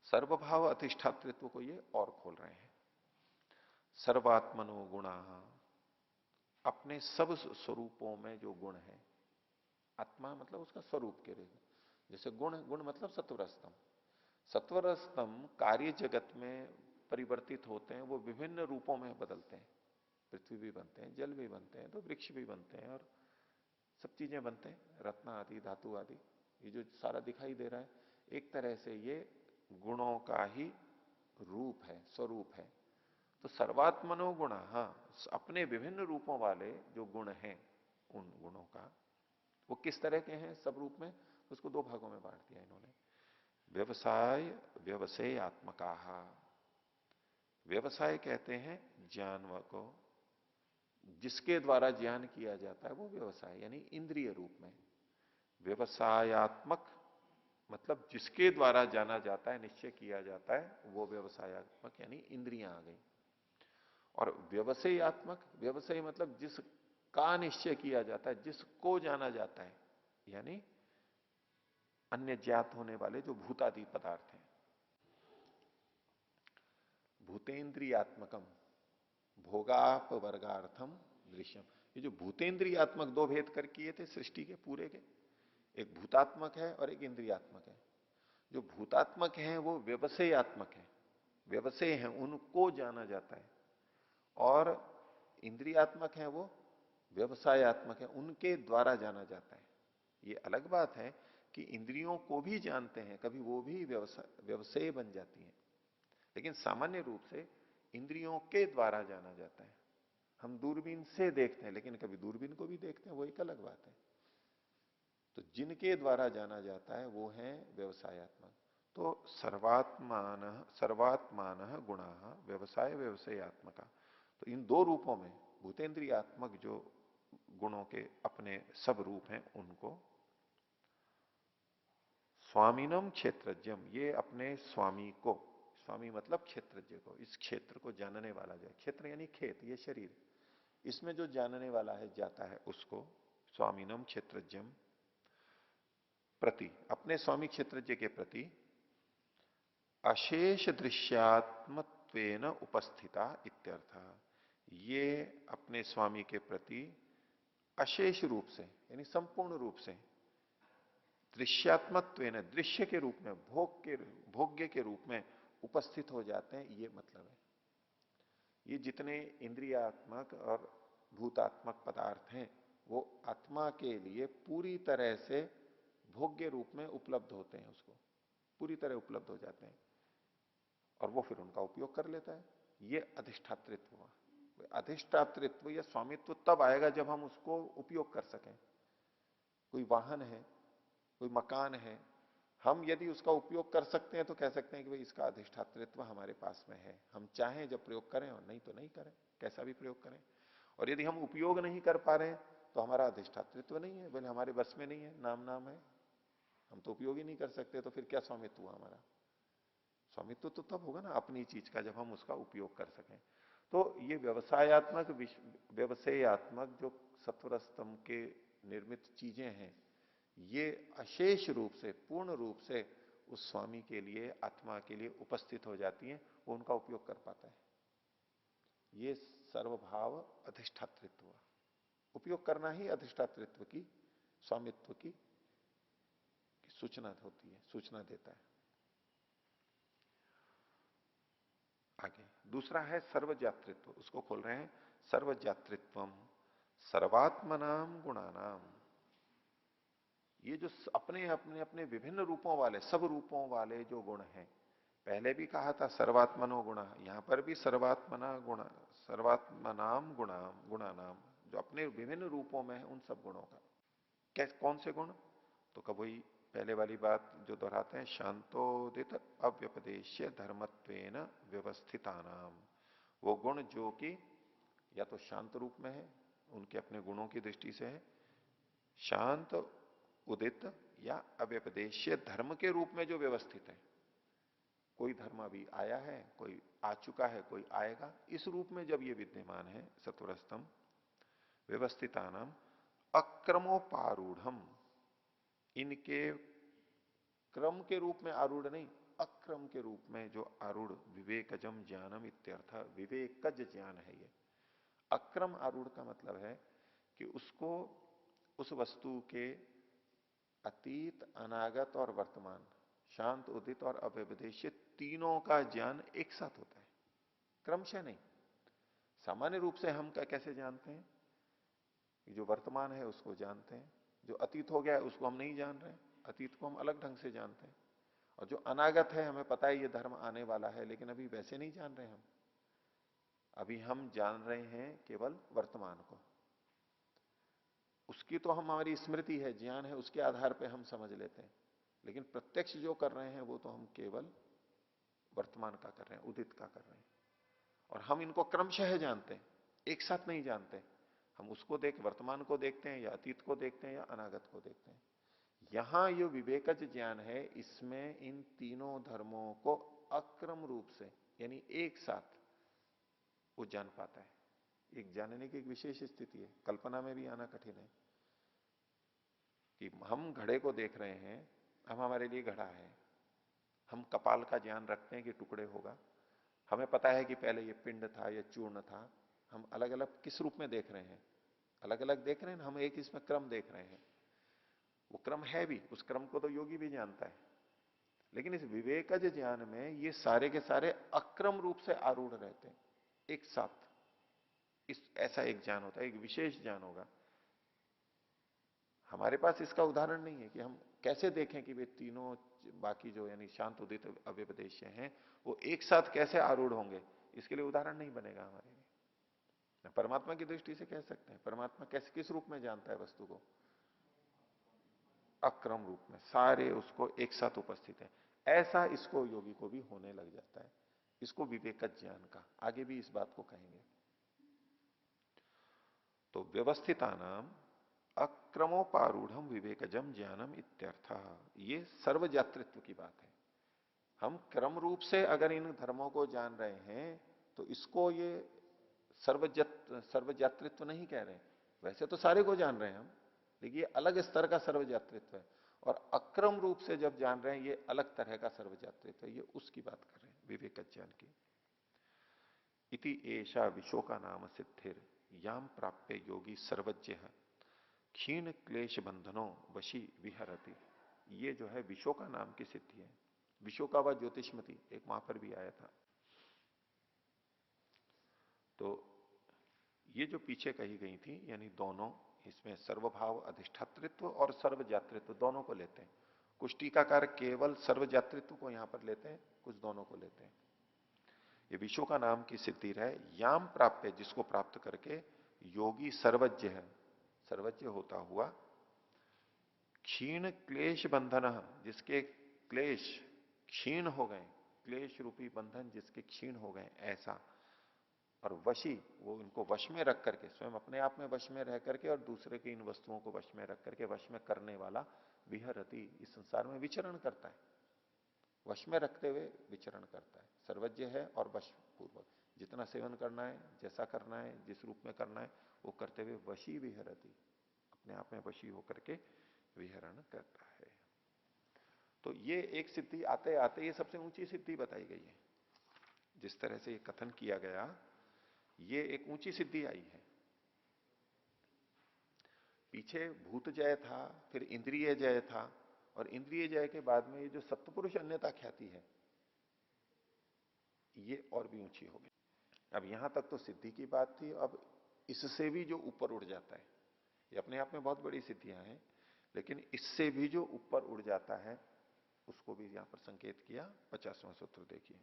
सर्वभाव अधिष्ठातृत्व को ये और खोल रहे हैं। सर्वात्मनो गुणा, अपने सब स्वरूपों में जो गुण है, आत्मा मतलब उसका स्वरूप के रूप, जैसे गुण, गुण मतलब सत्वरस्तम, सत्वरस्तम कार्य जगत में परिवर्तित होते हैं, वो विभिन्न रूपों में बदलते हैं। पृथ्वी भी बनते हैं, जल भी बनते हैं, तो वृक्ष भी बनते हैं, और सब चीजें बनते हैं, रत्न आदि, धातु आदि, ये जो सारा दिखाई दे रहा है, एक तरह से ये गुणों का ही रूप है, स्वरूप है। तो सर्वात्मनो गुण, हाँ, अपने विभिन्न रूपों वाले जो गुण हैं, उन गुणों का, वो किस तरह के हैं सब रूप में, उसको दो भागों में बांट दिया इन्होंने। व्यवसाय व्यवसेयात्मका, व्यवसाय कहते हैं ज्ञान को, जिसके द्वारा ज्ञान किया जाता है वो व्यवसाय, यानी इंद्रिय रूप में। व्यवसायात्मक मतलब जिसके द्वारा जाना जाता है, निश्चय किया जाता है, वो व्यवसायात्मक यानी इंद्रियां आ गई। और व्यवसायित्मक, व्यवसाय मतलब जिसका निश्चय किया जाता है, जिसको जाना जाता है, यानी अन्य ज्ञात होने वाले जो भूतादि पदार्थ हैं। भूतेन्द्रियात्मकम भोगाप वर्गार्थम दृश्यम। ये जो भूतेन्द्रियात्मक दो भेद कर किए थे सृष्टि के पूरे के, एक भूतात्मक है और एक इंद्रियात्मक है। जो भूतात्मक है वो व्यवसायित्मक है, व्यवसाय है, उनको जाना जाता है। और इंद्रियात्मक है वो व्यवसायत्मक है, उनके द्वारा जाना जाता है। ये अलग बात है कि इंद्रियों को भी जानते हैं, कभी वो भी व्यवसाय बन जाती हैं, लेकिन सामान्य रूप से इंद्रियों के द्वारा जाना जाता है। हम दूरबीन से देखते हैं, लेकिन कभी दूरबीन को भी देखते हैं, वो एक अलग बात है। तो जिनके द्वारा जाना जाता है वो है व्यवसायत्मक। तो सर्वात्मान गुणा व्यवसाय व्यवसायत्मका। तो इन दो रूपों में भूतेन्द्रियात्मक जो गुणों के अपने सब रूप हैं उनको स्वामीनम क्षेत्रज्ञम, ये अपने स्वामी को, स्वामी मतलब क्षेत्रज्ञ को, इस क्षेत्र को जानने वाला जो है, क्षेत्र यानी खेत, ये शरीर, इसमें जो जानने वाला है जाता है उसको स्वामीनम क्षेत्रज्ञम प्रति, अपने स्वामी क्षेत्रज्ञ के प्रति अशेष दृश्यात्मत्वेन उपस्थिता इत्यर्थ। ये अपने स्वामी के प्रति अशेष रूप से यानी संपूर्ण रूप से दृश्यात्मत्वेन दृश्य के रूप में, भोग्य के रूप में उपस्थित हो जाते हैं, ये मतलब है। ये जितने इंद्रियात्मक और भूतात्मक पदार्थ हैं वो आत्मा के लिए पूरी तरह से भोग्य रूप में उपलब्ध होते हैं, उसको पूरी तरह उपलब्ध हो जाते हैं और वो फिर उनका उपयोग कर लेता है। ये अधिष्ठातृत्व हुआ। अधिष्ठातृत्व या स्वामित्व तब आएगा जब हम उसको उपयोग कर सकें। कोई वाहन है, कोई मकान है, हम यदि उसका उपयोग कर सकते हैं तो कह सकते हैं कि भाई इसका अधिष्ठातृत्व हमारे पास में है। हम चाहें जब प्रयोग करें और नहीं तो नहीं करें, कैसा भी प्रयोग करें। और यदि हम उपयोग नहीं कर पा रहे हैं तो हमारा अधिष्ठातृत्व नहीं है, बोले हमारे बस में नहीं है, नाम नाम है, हम तो उपयोग ही नहीं कर सकते, तो फिर क्या स्वामित्व हुआ हमारा? स्वामित्व तो तब होगा ना अपनी चीज का जब हम उसका उपयोग कर सकें। तो ये व्यवसायत्मक व्यवसायत्मक जो सत्वर स्तंभ के निर्मित चीजें हैं, ये अशेष रूप से पूर्ण रूप से उस स्वामी के लिए, आत्मा के लिए उपस्थित हो जाती हैं, वो उनका उपयोग कर पाता है। ये सर्वभाव अधिष्ठातृत्व, उपयोग करना ही अधिष्ठातृत्व की, स्वामित्व की सूचना होती है, सूचना देता है। आगे दूसरा है सर्वज्ञातृत्व, उसको खोल रहे हैं। सर्वज्ञातृत्वम सर्वात्मनाम गुणानाम, ये जो अपने अपने अपने विभिन्न रूपों वाले, सब रूपों वाले जो गुण हैं, पहले भी कहा था सर्वात्मनो गुणा, यहां पर भी सर्वात्मना गुणा, सर्वात्मनाम गुणानाम, जो अपने विभिन्न रूपों में है उन सब गुणों का। कौन से गुण? तो कभी पहले वाली बात जो दोहराते हैं, शांतोदित अव्यपदेश्य धर्मत्वेन व्यवस्थितानाम, वो गुण जो कि या तो शांत रूप में है, उनके अपने गुणों की दृष्टि से है, शांत उदित या अव्यपदेश्य धर्म के रूप में जो व्यवस्थित है। कोई धर्म अभी आया है, कोई आ चुका है, कोई आएगा, इस रूप में जब ये विद्यमान है सत्वरस्तम व्यवस्थितानाम अक्रमोपारूढ़, इनके क्रम के रूप में आरूढ़ नहीं, अक्रम के रूप में जो आरूढ़, विवेकजम ज्ञानम इत्यर्थ, विवेकज ज्ञान है ये। अक्रम आरूढ़ का मतलब है कि उसको उस वस्तु के अतीत, अनागत और वर्तमान, शांत उदित और अव्यपदेश्य तीनों का ज्ञान एक साथ होता है, क्रमशः नहीं। सामान्य रूप से हम क्या कैसे जानते हैं? जो वर्तमान है उसको जानते हैं, जो अतीत हो गया है उसको हम नहीं जान रहे हैं, अतीत को हम अलग ढंग से जानते हैं, और जो अनागत है हमें पता है ये धर्म आने वाला है, लेकिन अभी वैसे नहीं जान रहे हम, अभी हम जान रहे हैं केवल वर्तमान को। उसकी तो हमारी स्मृति है, ज्ञान है, उसके आधार पर हम समझ लेते हैं, लेकिन प्रत्यक्ष जो कर रहे हैं वो तो हम केवल वर्तमान का कर रहे हैं, उदित का कर रहे हैं। और हम इनको क्रमशः जानते हैं, एक साथ नहीं जानते। हम उसको वर्तमान को देखते हैं या अतीत को देखते हैं या अनागत को देखते हैं। यहां ये विवेकज ज्ञान है, इसमें इन तीनों धर्मों को अक्रम रूप से यानी एक साथ वो जान पाता है। एक जानने की एक विशेष स्थिति है, कल्पना में भी आना कठिन है कि हम घड़े को देख रहे हैं, हम हमारे लिए घड़ा है, हम कपाल का ज्ञान रखते हैं कि टुकड़े होगा, हमें पता है कि पहले ये पिंड था, ये चूर्ण था। हम अलग अलग किस रूप में देख रहे हैं, अलग अलग देख रहे हैं, हम एक इसमें क्रम देख रहे हैं। वो क्रम है भी, उस क्रम को तो योगी भी जानता है, लेकिन इस विवेकज ज्ञान में ये सारे के सारे अक्रम रूप से आरूढ़ रहते हैं एक साथ। इस ऐसा एक ज्ञान होता है, एक विशेष ज्ञान होगा। हमारे पास इसका उदाहरण नहीं है कि हम कैसे देखें कि वे तीनों बाकी जो यानी शांत उदित अव्यपदेश्य हैं वो एक साथ कैसे आरूढ़ होंगे, इसके लिए उदाहरण नहीं बनेगा हमारे लिए। परमात्मा की दृष्टि से कह सकते हैं, परमात्मा कैसे किस रूप में जानता है वस्तु को, अक्रम रूप में, सारे उसको एक साथ उपस्थित है। ऐसा इसको योगी को भी होने लग जाता है, इसको विवेकज ज्ञान का, आगे भी इस बात को कहेंगे। तो व्यवस्थितानाम अक्रमोपारूढ़ विवेकजम ज्ञानम इत्यर्थ, ये सर्वजातृत्व की बात है। हम क्रम रूप से अगर इन धर्मों को जान रहे हैं तो इसको ये सर्वजातृत्व नहीं कह रहे। वैसे तो सारे को जान रहे हैं हम, लेकिन ये अलग स्तर का सर्वजातृत्व है। और अक्रम रूप से जब जान रहे हैं ये अलग तरह का सर्वजातृत्व है, ये उसकी बात कर रहे हैं विवेक ज्ञान की। इति एषा विशोका नाम सिद्धिर याम प्राप्य योगी सर्वज्ञ क्षीण क्लेश बंधनों वशी विहरति। ये जो है विशोका नाम की सिद्धि है। विशोका व ज्योतिषमती एक वहां पर भी आया था। तो ये जो पीछे कही गई थी, यानी दोनों, इसमें सर्वभाव अधिष्ठातृत्व और सर्वजातृत्व दोनों को लेते हैं। कुछ टीकाकार केवल सर्वजातृत्व को यहां पर लेते हैं, कुछ दोनों को लेते हैं। ये विशोका नाम की सिद्धि है, याम प्राप्य, जिसको प्राप्त करके योगी सर्वज्ञ है, सर्वज्ञ होता हुआ, क्षीण क्लेश बंधन, जिसके क्लेश क्षीण हो गए, क्लेश रूपी बंधन जिसके क्षीण हो गए ऐसा, और वशी, वो इनको वश में रख करके, स्वयं अपने आप में वश में रह करके और दूसरे की इन वस्तुओं को वश में रख करके, वश में करने वाला विहरति, इस संसार में विचरण करता है, वश में रखते हुए विचरण करता है। सर्वज्ञ है और वश पूर्वक, जितना सेवन करना है, जैसा करना है, जिस रूप में करना है, वो करते हुए वशी विहरति, अपने आप में वशी होकर के विहरण करता है। तो ये एक सिद्धि आते आते ये सबसे ऊंची सिद्धि बताई गई है। जिस तरह से ये कथन किया गया, ये एक ऊंची सिद्धि आई है। पीछे भूत जय था, फिर इंद्रिय जय था, और इंद्रिय जय के बाद में ये जो सत्पुरुष अन्यता ख्याति है, ये और भी ऊंची हो गई। अब यहां तक तो सिद्धि की बात थी, अब इससे भी जो ऊपर उड़ जाता है, ये अपने आप में बहुत बड़ी सिद्धियां हैं, लेकिन इससे भी जो ऊपर उड़ जाता है उसको भी यहां पर संकेत किया। 50वां सूत्र देखिए,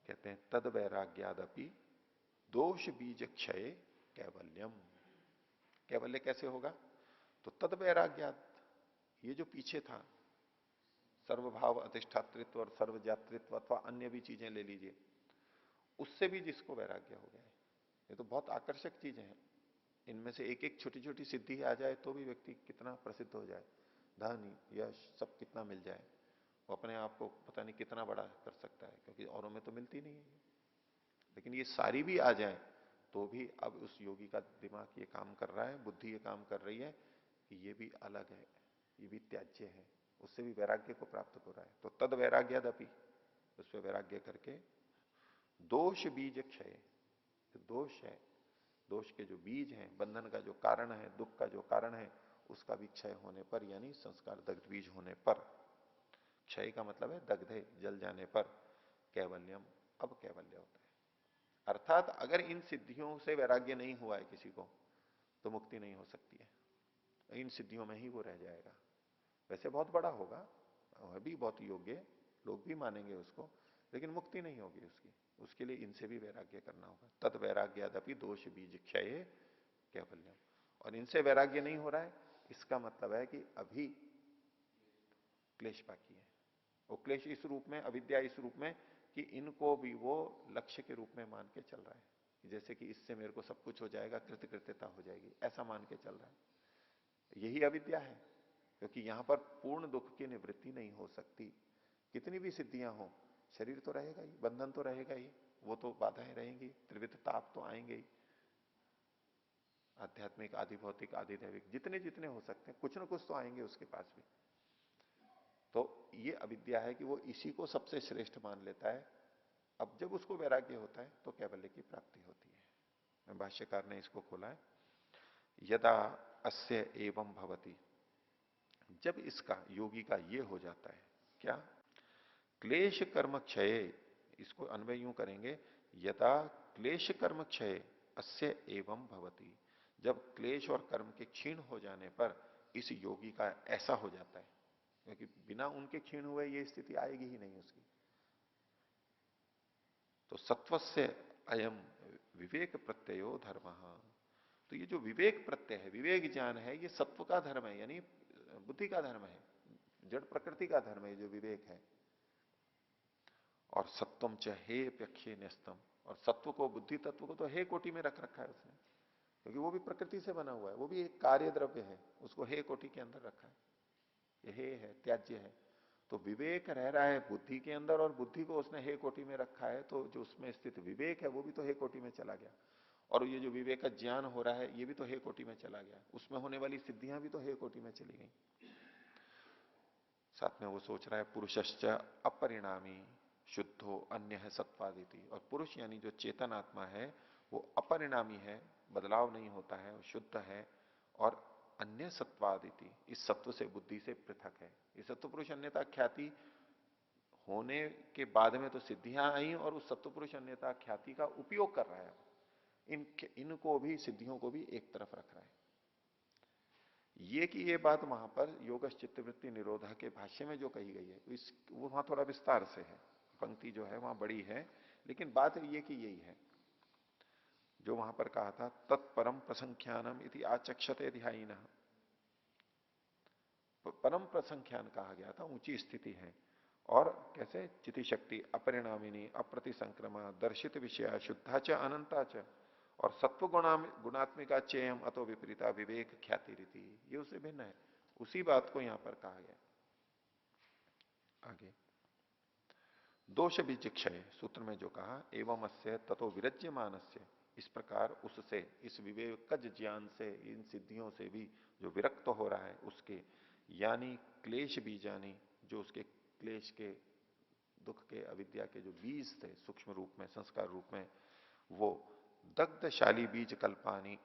कहते हैं तद वैराग्यादपि दोष बीज क्षय कैवल्यम। कैवल्य कैसे होगा? तो तद वैराग्याद, ये जो पीछे था सर्वभाव अधिष्ठातृत्व और सर्वजातृत्व अथवा अन्य भी चीजें ले लीजिए, उससे भी जिसको वैराग्य हो गया है, ये तो बहुत आकर्षक चीजें हैं। इनमें से एक एक छोटी छोटी सिद्धि आ जाए तो भी व्यक्ति कितना प्रसिद्ध हो जाए, धन यश सब कितना मिल जाए, वो अपने आप को पता नहीं कितना बड़ा कर सकता है, क्योंकि औरों में तो मिलती नहीं है। लेकिन ये सारी भी आ जाए तो भी अब उस योगी का दिमाग ये काम कर रहा है, बुद्धि ये काम कर रही है कि ये भी अलग है, ये भी त्याज्य है, उससे भी वैराग्य को प्राप्त हो रहा है। तो तद वैराग्यादपि, उस पर वैराग्य करके दोष बीज क्षय, दोष है, दोष के जो बीज हैं, बंधन का जो कारण है, दुख का जो कारण है, उसका भी क्षय होने पर, यानी संस्कार दग्ध बीज होने पर, क्षय का मतलब है दग्धे, जल जाने पर, कैवल्यम, अब कैवल्य होता है। अर्थात अगर इन सिद्धियों से वैराग्य नहीं हुआ है किसी को, तो मुक्ति नहीं हो सकती है, इन सिद्धियों में ही वो रह जाएगा। वैसे बहुत बड़ा होगा, वह भी बहुत योग्य, लोग भी मानेंगे उसको, लेकिन मुक्ति नहीं होगी उसकी, उसके लिए इनसे भी वैराग्य करना होगा। तद वैराग्यादपि दोष बीज क्षय कैवल्यम। और इनसे वैराग्य नहीं हो रहा है, इसका मतलब है कि अभी क्लेश बाकी है। वो क्लेश इस रूप में, अविद्या इस रूप में कि इनको भी वो लक्ष्य के रूप में मान के चल रहा है, जैसे कि इससे मेरे को सब कुछ हो जाएगा, कृतकृत्यता हो जाएगी, ऐसा मान के चल रहा है। यही अविद्या है, क्योंकि यहां पर पूर्ण दुख की निवृत्ति नहीं हो सकती। कितनी भी सिद्धियां हो, शरीर तो रहेगा ही, बंधन तो रहेगा ही, वो तो बाधाएं रहेंगी, त्रिविध ताप तो आएंगे ही, आध्यात्मिक, आदि भौतिक, आदि दैविक, जितने जितने हो सकते हैं, कुछ ना कुछ तो आएंगे उसके पास भी। तो ये अविद्या है कि वो इसी को सबसे श्रेष्ठ मान लेता है। अब जब उसको वैराग्य होता है तो कैवल्य की प्राप्ति होती है। भाष्यकार ने इसको खोला है, यदा अस्य एवं भवति, जब इसका, योगी का ये हो जाता है, क्या? क्लेश कर्म क्षय, इसको अन्वय यूं करेंगे, यदा क्लेश कर्म क्षय अस्य एवं भवति, जब क्लेश और कर्म के क्षीण हो जाने पर इस योगी का ऐसा हो जाता है, क्योंकि बिना उनके क्षीण हुए ये स्थिति आएगी ही नहीं उसकी। तो सत्वस्य अयम विवेक प्रत्ययो धर्म, तो ये जो विवेक प्रत्यय है, विवेक ज्ञान है, ये सत्व का धर्म है, यानी बुद्धि का धर्म है, जड़ प्रकृति का धर्म है जो विवेक है। और सत्वम च हे प्यक्षे न्यस्तम, और सत्व को, बुद्धि तत्व को तो हे कोटि में रख रखा है उसने, क्योंकि वो भी प्रकृति से बना हुआ है, वो भी एक कार्य द्रव्य है, उसको हे कोटि के अंदर रखा है, ये हे है, त्याज्य है। तो विवेक रह रहा है बुद्धि के अंदर, और बुद्धि को उसने हे कोटि में रखा है, तो जो उसमें स्थित विवेक है वो भी तो हे कोटि में चला गया। और ये जो विवेक का ज्ञान हो रहा है ये भी तो हे कोटि में चला गया, उसमें होने वाली सिद्धियां भी तो हे कोटि में चली गई। साथ में वो सोच रहा है पुरुषश्च अपरिणामी शुद्धो अन्य है सत्वादिति, और पुरुष यानी जो चेतन आत्मा है वो अपरिणामी है, बदलाव नहीं होता है, शुद्ध है, और अन्य सत्वादिति, इस सत्व से, बुद्धि से पृथक है। ये सत्व पुरुष अन्यता ख्याति होने के बाद में तो सिद्धियां आई, और उस सत्व पुरुष अन्यता ख्याति का उपयोग कर रहा है, इनको भी, सिद्धियों को भी एक तरफ रख रहा है। ये कि ये बात वहां पर योग चित्तवृत्ति निरोधा के भाष्य में जो कही गई है, वो वहां थोड़ा विस्तार से है, पंक्ति जो है वहां बड़ी है, लेकिन बात ये कि यही है जो वहां पर कहा था, तत्परम प्रसंख्यानम इति आचक्षते ध्यायिन, परम प्रसंख्यान कहा गया था, ऊंची स्थिति है। और कैसे? चिति शक्ति अपरिणामिनी अप्रतिसंक्रमा दर्शित विषया शुद्धा च अनंता च, और सत्व गुणात्मिका चेयम अतो विपरीता विवेक ख्याति रीति, ये उससे भिन्न है। उसी बात को यहां पर कहा गया। आगे दोष विचिक्षय सूत्र में जो कहा, एवं अस्य ततो विरज्यमानस्य, इस प्रकार उससे, इस विवेकज ज्ञान से, इन सिद्धियों से भी जो विरक्त हो रहा है उसके, यानी क्लेश बीजानी, जो उसके क्लेश के, दुख के, अविद्या के जो बीज थे सूक्ष्म रूप में, संस्कार रूप में, वो दग्धशाली बीज कल्पानी,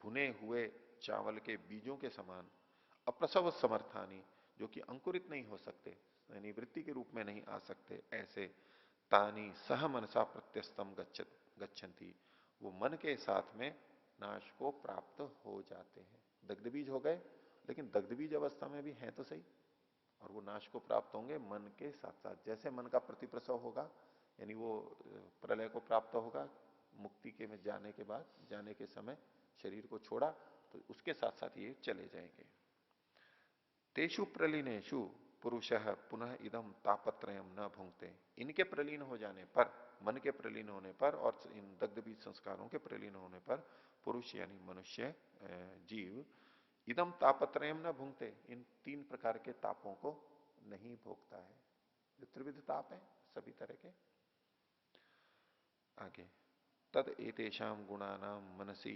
भुने हुए चावल के बीजों के समान, अप्रसव समर्थानी, जो कि अंकुरित नहीं हो सकते, यानी वृत्ति के रूप में नहीं आ सकते, ऐसे तानी सह मनसा प्रत्यस्तम गच्छन्ति, वो मन के साथ में नाश को प्राप्त हो जाते हैं। दग्ध बीज हो गए, लेकिन दग्ध बीज अवस्था में भी हैं तो सही, और वो नाश को प्राप्त होंगे मन के साथ साथ। जैसे मन का प्रतिप्रसव होगा, यानी वो प्रलय को प्राप्त होगा, मुक्ति के में जाने के बाद, जाने के समय शरीर को छोड़ा, तो उसके साथ साथ ये चले जाएंगे। तेषु प्रलीनेषु पुरुषः पुनः इदम तापत्रयम न भुंगते, इनके प्रलीन हो जाने पर, मन के प्रलीन होने पर, और इन दग्धबीज संस्कारों के प्रलीन होने पर, पुरुष यानी मनुष्य, जीव, इदम तापत्रयम न भुंगते, इन तीन प्रकार के तापों को नहीं भोगता है, जो त्रिविध ताप है सभी तरह के। आगे तद एतेषाम गुणानाम मनसी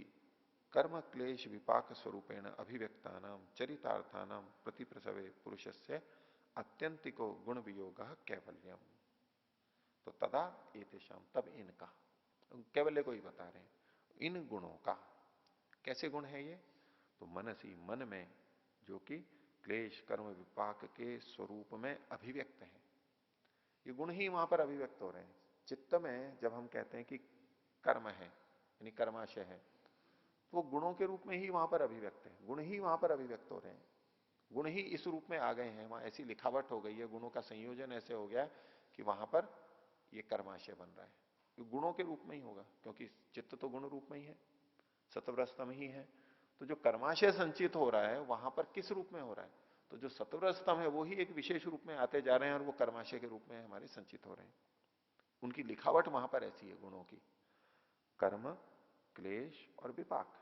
कर्म क्लेश विपाक स्वरूपेण अभिव्यक्तानाम चरितार्थानाम प्रतिप्रसवे पुरुषस्य अत्यंतिको गुण वियोग कैवल्यम, तो तदा एतेषाम, तब इनका, कैवल्य को ही बता रहे हैं, इन गुणों का। कैसे गुण है ये? तो मनसी, मन में, जो कि क्लेश कर्म विपाक के स्वरूप में अभिव्यक्त है, ये गुण ही वहां पर अभिव्यक्त हो रहे हैं। चित्त में जब हम कहते हैं कि कर्म है, यानी कर्माशय है, वो गुणों के रूप में ही वहां पर अभिव्यक्त है, गुण ही वहां पर अभिव्यक्त हो रहे हैं, गुण ही इस रूप में आ गए हैं, वहां ऐसी लिखावट हो गई है, गुणों का संयोजन ऐसे हो गया कि वहां पर ये कर्माशय बन रहा है। ये गुणों के रूप में ही होगा, क्योंकि चित्त तो गुण रूप में ही है, सत्वरस्तम ही है। तो जो कर्माशय संचित हो रहा है वहां पर किस रूप में हो रहा है? तो जो सत्वरस्तम है वो ही एक विशेष रूप में आते जा रहे हैं, और वो कर्माशय के रूप में हमारे संचित हो रहे हैं। उनकी लिखावट वहां पर ऐसी है गुणों की। कर्म, क्लेश और विपाक।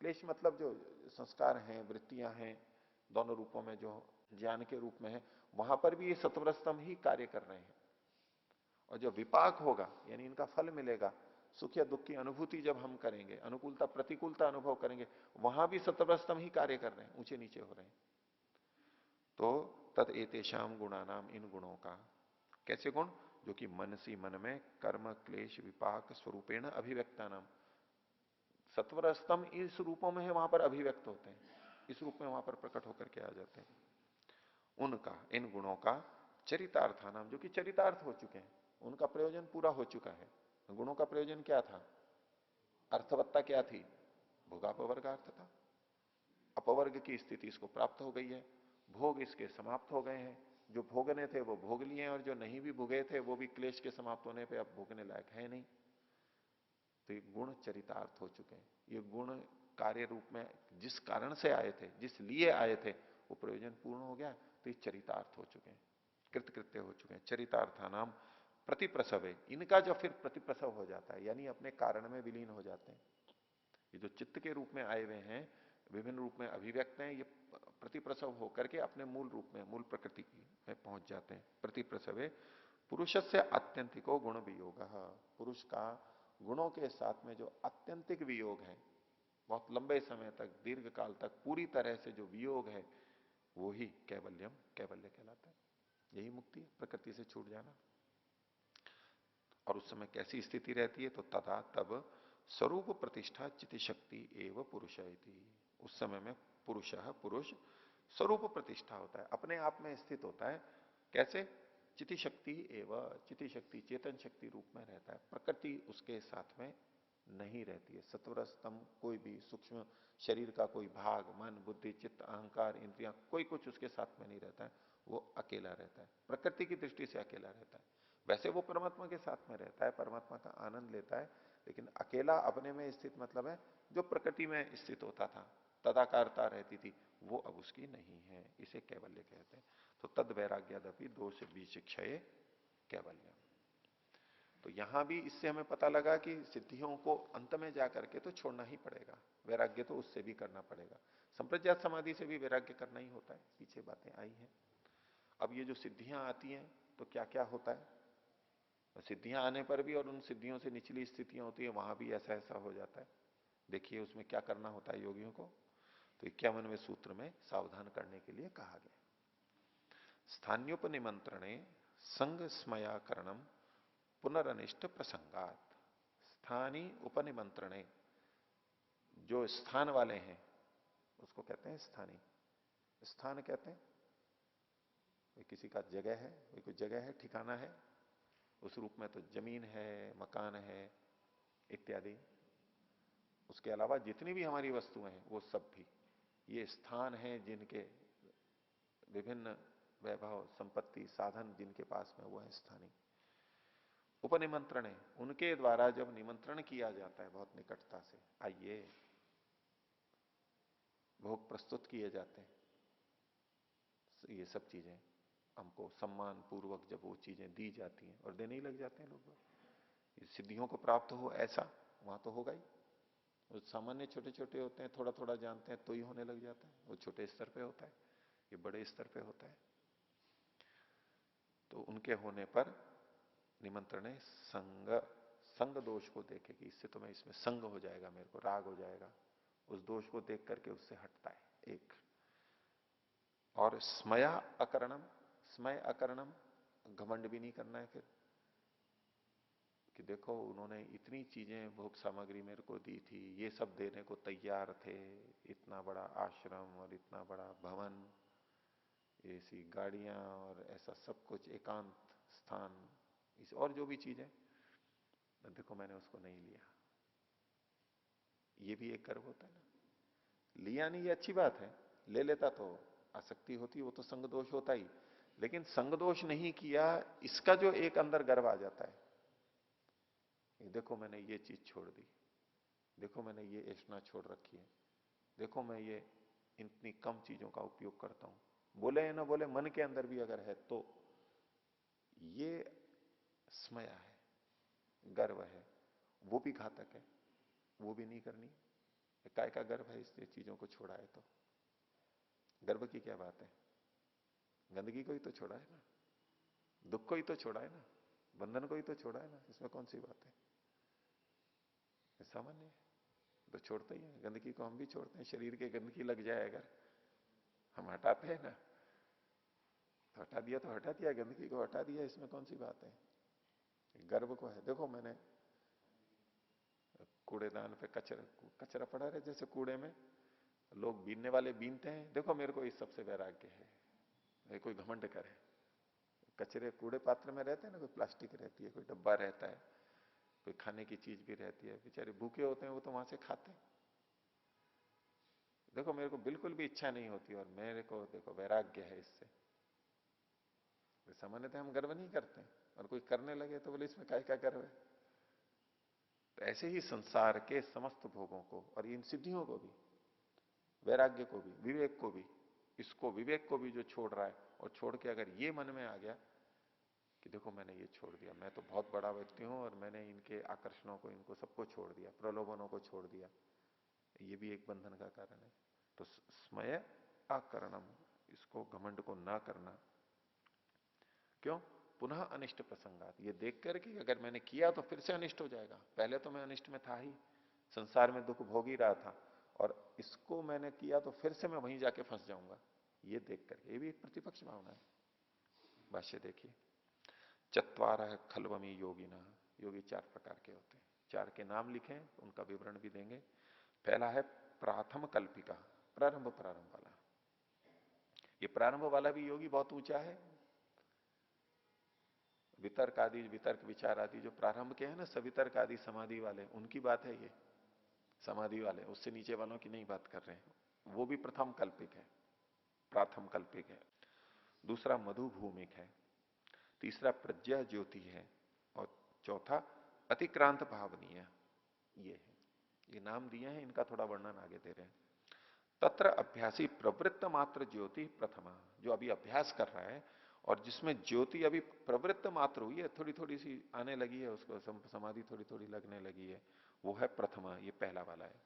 क्लेश मतलब जो संस्कार हैं, वृत्तियां हैं, दोनों रूपों में जो ज्ञान के रूप में है, वहां पर भी ये सत्वर स्तंभ ही कार्य कर रहे हैं। और जो विपाक होगा, यानी इनका फल मिलेगा, सुख या दुख की अनुभूति जब हम करेंगे, अनुकूलता प्रतिकूलता अनुभव करेंगे, वहां भी सत्वर स्तंभ ही कार्य कर रहे हैं, ऊंचे नीचे हो रहे हैं। तो तद एतेषाम गुणानाम, इन गुणों का, कैसे गुण? जो कि मनसी, मन में, कर्म, क्लेश, विपाक स्वरूपेण अभिव्यक्ता नाम, सत्वर स्तंभ इस रूपों में है, वहां पर अभिव्यक्त होते हैं, इस रूप में वहां पर प्रकट होकर के आ जाते हैं। उनका, इन गुणों का चरितार्था नाम, जो कि चरितार्थ हो चुके हैं, उनका प्रयोजन पूरा हो चुका है। गुणों का प्रयोजन क्या था? अर्थवत्ता क्या थी? भोगापवर्गार्थ था। अपवर्ग की स्थिति इसको प्राप्त हो गई है, भोग इसके समाप्त हो गए हैं, जो भोगने थे वो भोग लिए हैं, और जो नहीं भी भोगे थे वो भी क्लेश के समाप्त होने पे अब भोगने लायक है नहीं। तो ये गुण चरितार्थ हो चुके हैं। ये गुण कार्य रूप में जिस कारण से आए थे, जिस लिए आए थे, वो प्रयोजन पूर्ण हो गया, तो ये चरितार्थ हो चुके हैं, कृतकृत्य हो चुके हैं। चरितार्था नाम प्रतिप्रसव है, इनका जब फिर प्रतिप्रसव हो जाता है, यानी अपने कारण में विलीन हो जाते हैं। ये जो चित्त के रूप में आए हुए हैं, विभिन्न रूप में अभिव्यक्त हैं, ये प्रतिप्रसव होकर के अपने मूल रूप में, मूल प्रकृति की में पहुंच जाते हैं। प्रतिप्रसवे पुरुष से आत्यंतिको गुण वियोग, पुरुष का गुणों के साथ में जो आत्यंतिक वियोग है, बहुत लंबे समय तक, दीर्घ काल तक पूरी तरह से जो वियोग है, वो ही कैवल्यम, कैवल्य कहलाता है। यही मुक्ति है, प्रकृति से छूट जाना। और उस समय कैसी स्थिति रहती है? तो तथा तब स्वरूप प्रतिष्ठा चिति शक्ति एवं पुरुष, उस समय में पुरुष, पुरुष स्वरूप प्रतिष्ठा होता है, अपने आप में स्थित होता है। कैसे? चिति शक्ति एवं, चिति शक्ति चेतन शक्ति रूप में रहता है, प्रकृति उसके साथ में नहीं रहती है। सत्वर स्तंभ कोई भी सूक्ष्म शरीर का कोई भाग, मन, बुद्धि, चित्त, अहंकार, इंद्रियां, कोई कुछ उसके साथ में नहीं रहता है, वो अकेला रहता है, प्रकृति की दृष्टि से अकेला रहता है। वैसे वो परमात्मा के साथ में रहता है, परमात्मा का आनंद लेता है, लेकिन अकेला अपने में स्थित मतलब है जो प्रकृति में स्थित होता था, तदाकारता रहती थी, वो अब उसकी नहीं है, इसे कैवल्य कहते हैं। तो तद वैराग्यादपि दोष विशिक्षये कैवल्य। तो यहां भी इससे हमें पता लगा कि सिद्धियों को अंत में जाकर के तो छोड़ना ही पड़ेगा, वैराग्य तो उससे भी करना पड़ेगा, संप्रज्ञात समाधि से भी वैराग्य करना ही होता है, पीछे बातें आई हैं। अब ये जो सिद्धियां आती हैं तो क्या क्या होता है? सिद्धियां आने पर भी और उन सिद्धियों से निचली स्थितियां होती है, वहां भी ऐसा ऐसा हो जाता है। देखिए उसमें क्या करना होता है योगियों को, तो 51वें सूत्र में सावधान करने के लिए कहा गया। स्थान्योपनिमंत्रणे संग स्मयाकरणम पुनरनिष्ट प्रसंगात। स्थानी उपनिमंत्रणे, जो स्थान वाले हैं उसको कहते हैं स्थानी। स्थान कहते हैं कोई किसी का जगह है, कोई जगह है, ठिकाना है, उस रूप में तो जमीन है, मकान है इत्यादि। उसके अलावा जितनी भी हमारी वस्तुएं हैं वो सब भी ये स्थान है, जिनके विभिन्न वैभव, संपत्ति, साधन जिनके पास में वो है स्थानीय। उपनिमंत्रण है, उनके द्वारा जब निमंत्रण किया जाता है बहुत निकटता से, आइए, भोग प्रस्तुत किए जाते हैं, ये सब चीजें हमको सम्मान पूर्वक जब वो चीजें दी जाती हैं, और देने ही लग जाते हैं लोग, सिद्धियों को प्राप्त हो ऐसा वहां तो होगा ही। वो सामान्य छोटे छोटे होते हैं, थोड़ा थोड़ा जानते हैं तो ही होने लग जाता है, वो छोटे स्तर पे होता है, ये बड़े स्तर पे होता है। तो उनके होने पर निमंत्रण है संग, संग दोष को देखे कि इससे तो मैं, इसमें संग हो जाएगा, मेरे को राग हो जाएगा, उस दोष को देख करके उससे हटता है एक। और स्मया अकरणम, स्मय अकरणम, घमंड भी नहीं करना है फिर कि देखो उन्होंने इतनी चीजें, भोग सामग्री मेरे को दी थी, ये सब देने को तैयार थे, इतना बड़ा आश्रम और इतना बड़ा भवन, ऐसी गाड़ियां और ऐसा सब कुछ, एकांत स्थान, इस और जो भी चीजें, देखो मैंने उसको नहीं लिया। ये भी एक गर्व होता है ना, लिया नहीं, ये अच्छी बात है, ले लेता तो आसक्ति होती, वो तो संग दोष होता ही, लेकिन संग दोष नहीं किया, इसका जो एक अंदर गर्व आ जाता है, देखो मैंने ये चीज छोड़ दी, देखो मैंने ये ऐशना छोड़ रखी है, देखो मैं ये इतनी कम चीजों का उपयोग करता हूं, बोले या ना बोले मन के अंदर भी अगर है तो ये स्मया है, गर्व है, वो भी घातक है, वो भी नहीं करनी। काय का गर्व है इसलिए चीजों को छोड़ा है, तो गर्व की क्या बात है? गंदगी को ही तो छोड़ा है ना, दुख को ही तो छोड़ा है ना, बंधन को ही तो छोड़ा है ना, इसमें कौन सी बात है? सामान्य है, तो छोड़ते ही है। गंदगी को हम भी छोड़ते हैं, शरीर के गंदगी लग जाए अगर हम हटाते हैं ना, तो हटा दिया तो हटा दिया, गंदगी को हटा दिया, इसमें कौन सी बात है? गर्व को है। देखो मैंने कूड़ेदान पे कचरा कचरा पड़ा रहे, जैसे कूड़े में लोग बीनने वाले बीनते हैं, देखो मेरे को इस सबसे वैराग्य है। कोई घमंड करे, कचरे कूड़े पात्र में रहते हैं ना, कोई प्लास्टिक रहती है, कोई डब्बा रहता है, कोई खाने की चीज भी रहती है, बेचारे भूखे होते हैं, वो तो वहां से खाते हैं। देखो मेरे को बिल्कुल भी इच्छा नहीं होती, और मेरे को देखो वैराग्य है इससे। सामान्यतः हम गर्व नहीं करते हैं, और कोई करने लगे तो बोले इसमें काय का गर्व है। तो ऐसे ही संसार के समस्त भोगों को और इन सिद्धियों को भी, वैराग्य को भी, विवेक को भी, इसको विवेक को भी जो छोड़ रहा है, और छोड़ के अगर ये मन में आ गया कि देखो मैंने ये छोड़ दिया, मैं तो बहुत बड़ा व्यक्ति हूं और मैंने इनके आकर्षणों को, इनको सबको छोड़ दिया, प्रलोभनों को छोड़ दिया, ये भी एक बंधन का कारण है। तो स्मय आकरणम, इसको घमंड को ना करना। क्यों? पुनः अनिष्ट प्रसंगात, ये देख करके अगर मैंने किया तो फिर से अनिष्ट हो जाएगा, पहले तो मैं अनिष्ट में था ही, संसार में दुख भोग ही रहा था, और इसको मैंने किया तो फिर से मैं वहीं जाके फंस जाऊंगा, ये देख करके। ये भी एक प्रतिपक्ष भावना है। भाष्य देखिए, चत्वारः खल्वमी योगिना, योगी 4 प्रकार के होते हैं, 4 के नाम लिखे, उनका विवरण भी देंगे। पहला है प्राथम कल्पिका, प्रारंभ वाला। ये प्रारंभ वाला भी योगी बहुत ऊंचा है। वितर्क आदि, वितर्क विचार आदि जो प्रारंभ के हैं ना, सवितर्क आदि समाधि वाले, उनकी बात है ये, समाधि वाले, उससे नीचे वालों की नहीं बात कर रहे हैं। वो भी प्रथम कल्पिक है, प्राथम कल्पिक है। दूसरा मधु भूमिक है, तीसरा प्रज्ञा ज्योति है, और चौथा अतिक्रांत भावनीय, ये है। ये नाम दिए हैं, इनका थोड़ा वर्णन आगे दे रहे हैं। तत्र अभ्यासी प्रवृत्त मात्र ज्योति प्रथमा, जो अभी अभ्यास कर रहा है और जिसमें ज्योति अभी प्रवृत्त मात्र हुई है, थोड़ी थोड़ी सी आने लगी है, उसको समाधि थोड़ी थोड़ी लगने लगी है, वो है प्रथमा, ये पहला वाला है।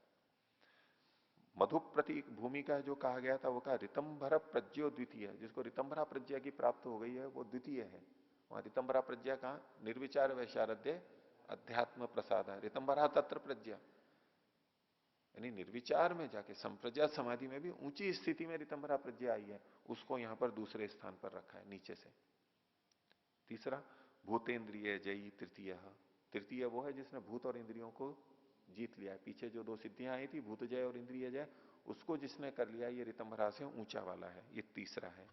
मधु प्रतीक भूमिका जो कहा गया था, वो कहा ऋतंभर प्रज्ञो द्वितीय, जिसको ऋतंभरा प्रज्ञा की प्राप्त हो गई है वो द्वितीय है। वहां ऋतंभरा प्रज्ञा कहा, निर्विचार वैशारद्य अध्यात्म प्रसाद, ऋतंभरा तत्र प्रज्ञा, यानी निर्विचार में जाके संप्रज्ञात समाधि में भी ऊंची स्थिति में ऋतंभरा प्रज्ञा आई है, उसको यहां पर दूसरे स्थान पर रखा है नीचे से। तीसरा भूतेन्द्रिय जयी तृतीय, तृतीय वो है जिसने भूत और इंद्रियों को जीत लिया है। पीछे जो 2 सिद्धियां आई थी, भूत जय और इंद्रिय जय, उसको जिसने कर लिया, ये ऋतंभरा से ऊंचा वाला है, ये तीसरा है।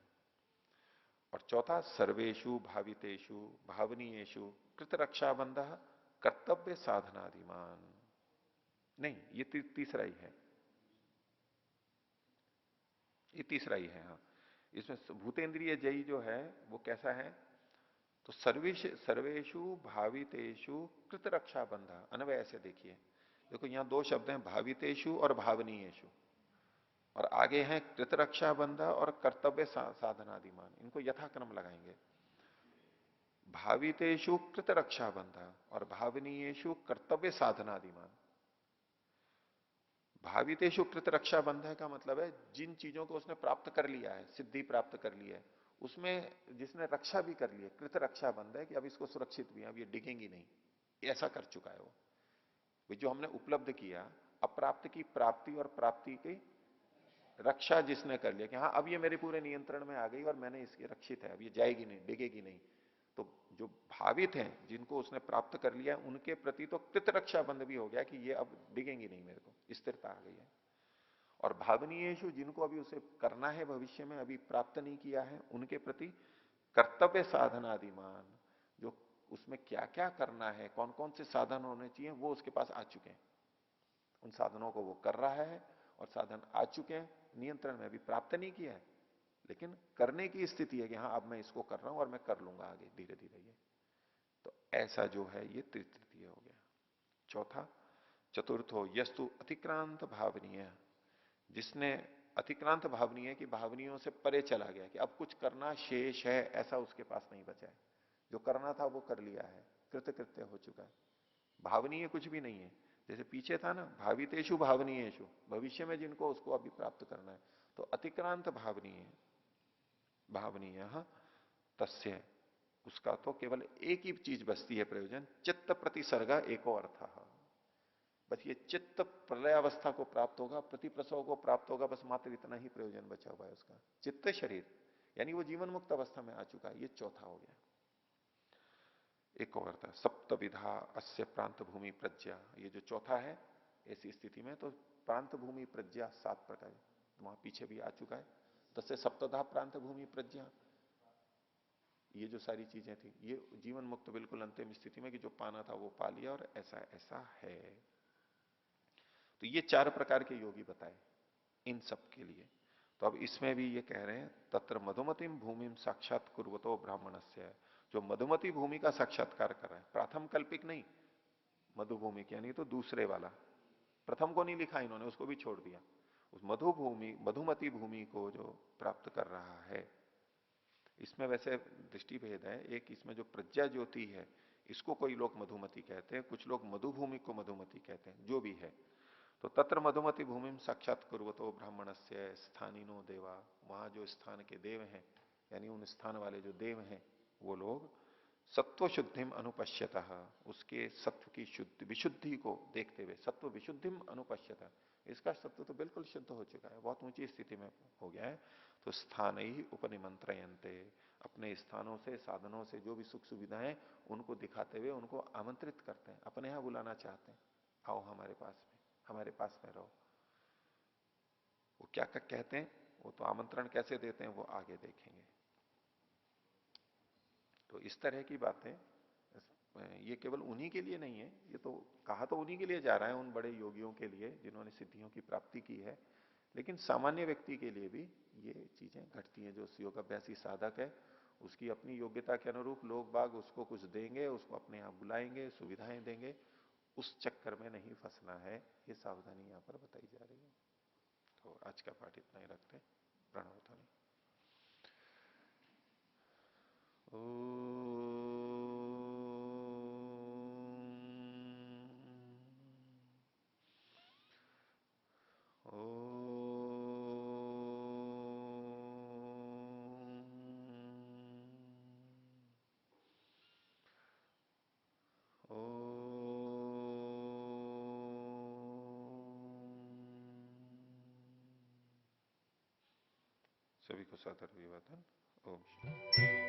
और चौथा सर्वेशु भावितेशु भावनीयेशु कृत रक्षाबंध कर्तव्य साधनाधिमान, नहीं ये तीसरा ही है, ये तीसरा ही है। हाँ, इसमें भूतेन्द्रिय जयी जो है वो कैसा है, तो सर्वेशु भावितेशु कृत रक्षा बंधा, अन्वय ऐसे देखिए, देखो यहां 2 शब्द हैं, भावितेशु और भावनीयेशु, और आगे हैं कृत रक्षा बंधा और कर्तव्य साधनादिमान, इनको यथाक्रम लगाएंगे। भावितेशु कृत रक्षा बंधा और भावनीयेशु कर्तव्य साधनादिमान। भावितेशु कृत रक्षा बंधन का मतलब है जिन चीजों को उसने प्राप्त कर लिया है, सिद्धि प्राप्त कर ली है, उसमें जिसने रक्षा भी कर ली है, कृत रक्षा बंध है कि अब इसको सुरक्षित भी है, अब ये डिगेंगी नहीं, ऐसा कर चुका है वो जो हमने उपलब्ध किया, अब प्राप्त की प्राप्ति और प्राप्ति की रक्षा जिसने कर लिया कि हाँ अब ये मेरे पूरे नियंत्रण में आ गई और मैंने इसकी रक्षित है, अब ये जाएगी नहीं, डिगेगी नहीं, तो जो भावित हैं जिनको उसने प्राप्त कर लिया उनके प्रति तो कृत रक्षा बंध भी हो गया कि ये अब डिगेंगी नहीं, मेरे को स्थिरता आ गई है। और भावनीयेशु, जिनको अभी उसे करना है भविष्य में, अभी प्राप्त नहीं किया है, उनके प्रति कर्तव्य साधनादिमान, जो उसमें क्या क्या करना है, कौन कौन से साधन होने चाहिए, वो उसके पास आ चुके हैं, उन साधनों को वो कर रहा है, और साधन आ चुके हैं, नियंत्रण में अभी प्राप्त नहीं किया है, लेकिन करने की स्थिति है कि हाँ अब मैं इसको कर रहा हूं और मैं कर लूंगा आगे धीरे धीरे ये। तो ऐसा जो है ये तृतीय हो गया। चौथा चतुर्थो यस्तु अतिक्रांत भावनीय, जिसने अतिक्रांत भावनीय की भावनियों से परे चला गया कि अब कुछ करना शेष है, ऐसा उसके पास नहीं बचा है, जो करना था वो कर लिया है, कृतकृत्य हो चुका है, भावनीय कुछ भी नहीं है। जैसे पीछे था ना, भावितेषु भावनीयेषु, भविष्य में जिनको उसको अभी प्राप्त करना है, तो अतिक्रांत भावनीय, भावनीय तस्य, उसका तो केवल एक ही चीज बचती है प्रयोजन, चित्त प्रतिसर्गा एको अर्थ। बस ये चित्त प्रलयावस्था को प्राप्त होगा, प्रतिप्रसव को प्राप्त होगा, बस मात्र इतना ही प्रयोजन बचा हुआ है उसका। चित्त शरीर यानी वो जीवन मुक्त अवस्था में आ चुका है, ये चौथा हो गया। एक और था सप्त विधा अस्य प्रांत भूमि प्रज्ञा, ये जो चौथा है ऐसी स्थिति में, तो प्रांत भूमि प्रज्ञा 7 प्रकार, तो वहां पीछे भी आ चुका है। तस्य सप्तधा प्रांत भूमि प्रज्ञा, ये जो सारी चीजें थी, ये जीवन मुक्त बिल्कुल अंतिम स्थिति में कि जो पाना था वो पा लिया, और ऐसा ऐसा है। तो ये 4 प्रकार के योगी बताए इन सब के लिए। तो अब इसमें भी ये कह रहे हैं तत्र मधुमतिम भूमिम साक्षात कुर्वतो ब्राह्मणस्य, जो मधुमती भूमि का साक्षात्कार कर रहा है, प्राथम कल्पिक नहीं, मधुभूमि यानी तो दूसरे वाला, प्रथम को नहीं लिखा इन्होंने, उसको भी छोड़ दिया। उस मधुभूमि मधुमती भूमि को जो प्राप्त कर रहा है, इसमें वैसे दृष्टि भेद है। एक इसमें जो प्रज्ञा ज्योति है, इसको कोई लोग मधुमती कहते हैं, कुछ लोग मधुभूमि को मधुमती कहते हैं, जो भी है। तो तत्र मधुमती भूमि साक्षात कुर्वतो ब्राह्मणस्य स्थानीनो देवा, वहां जो स्थान के देव हैं, यानी उन स्थान वाले जो देव हैं, वो लोग सत्व शुद्धिम अनुपश्यतः, उसके सत्व की शुद्ध विशुद्धि को देखते हुए, सत्व विशुद्धिम अनुपश्यतः, इसका सत्व तो बिल्कुल शुद्ध हो चुका है, बहुत ऊंची स्थिति में हो गया है। तो स्थान ही उपनिमंत्रयन्ते, अपने स्थानों से साधनों से जो भी सुख सुविधाएं उनको दिखाते हुए उनको आमंत्रित करते हैं, अपने यहां बुलाना चाहते हैं, आओ हमारे पास में, हमारे पास में रहो। वो क्या कहते हैं, वो तो आमंत्रण कैसे देते हैं वो आगे देखेंगे। तो इस तरह की बातें, ये केवल उन्हीं के लिए नहीं है, ये तो कहा तो उन्हीं के लिए जा रहा है, उन बड़े योगियों के लिए जिन्होंने सिद्धियों की प्राप्ति की है, लेकिन सामान्य व्यक्ति के लिए भी ये चीजें घटती हैं। जो योगाभ्यासी साधक है, उसकी अपनी योग्यता के अनुरूप लोग बाग उसको कुछ देंगे, उसको अपने यहाँ बुलाएंगे, सुविधाएं देंगे, उस चक्कर में नहीं फंसना है, ये सावधानी यहाँ पर बताई जा रही है। तो आज का पाठ इतना ही रखते हैं। प्रणव ध्वनि। सभी को सादर अभिवादन। ओम शांति।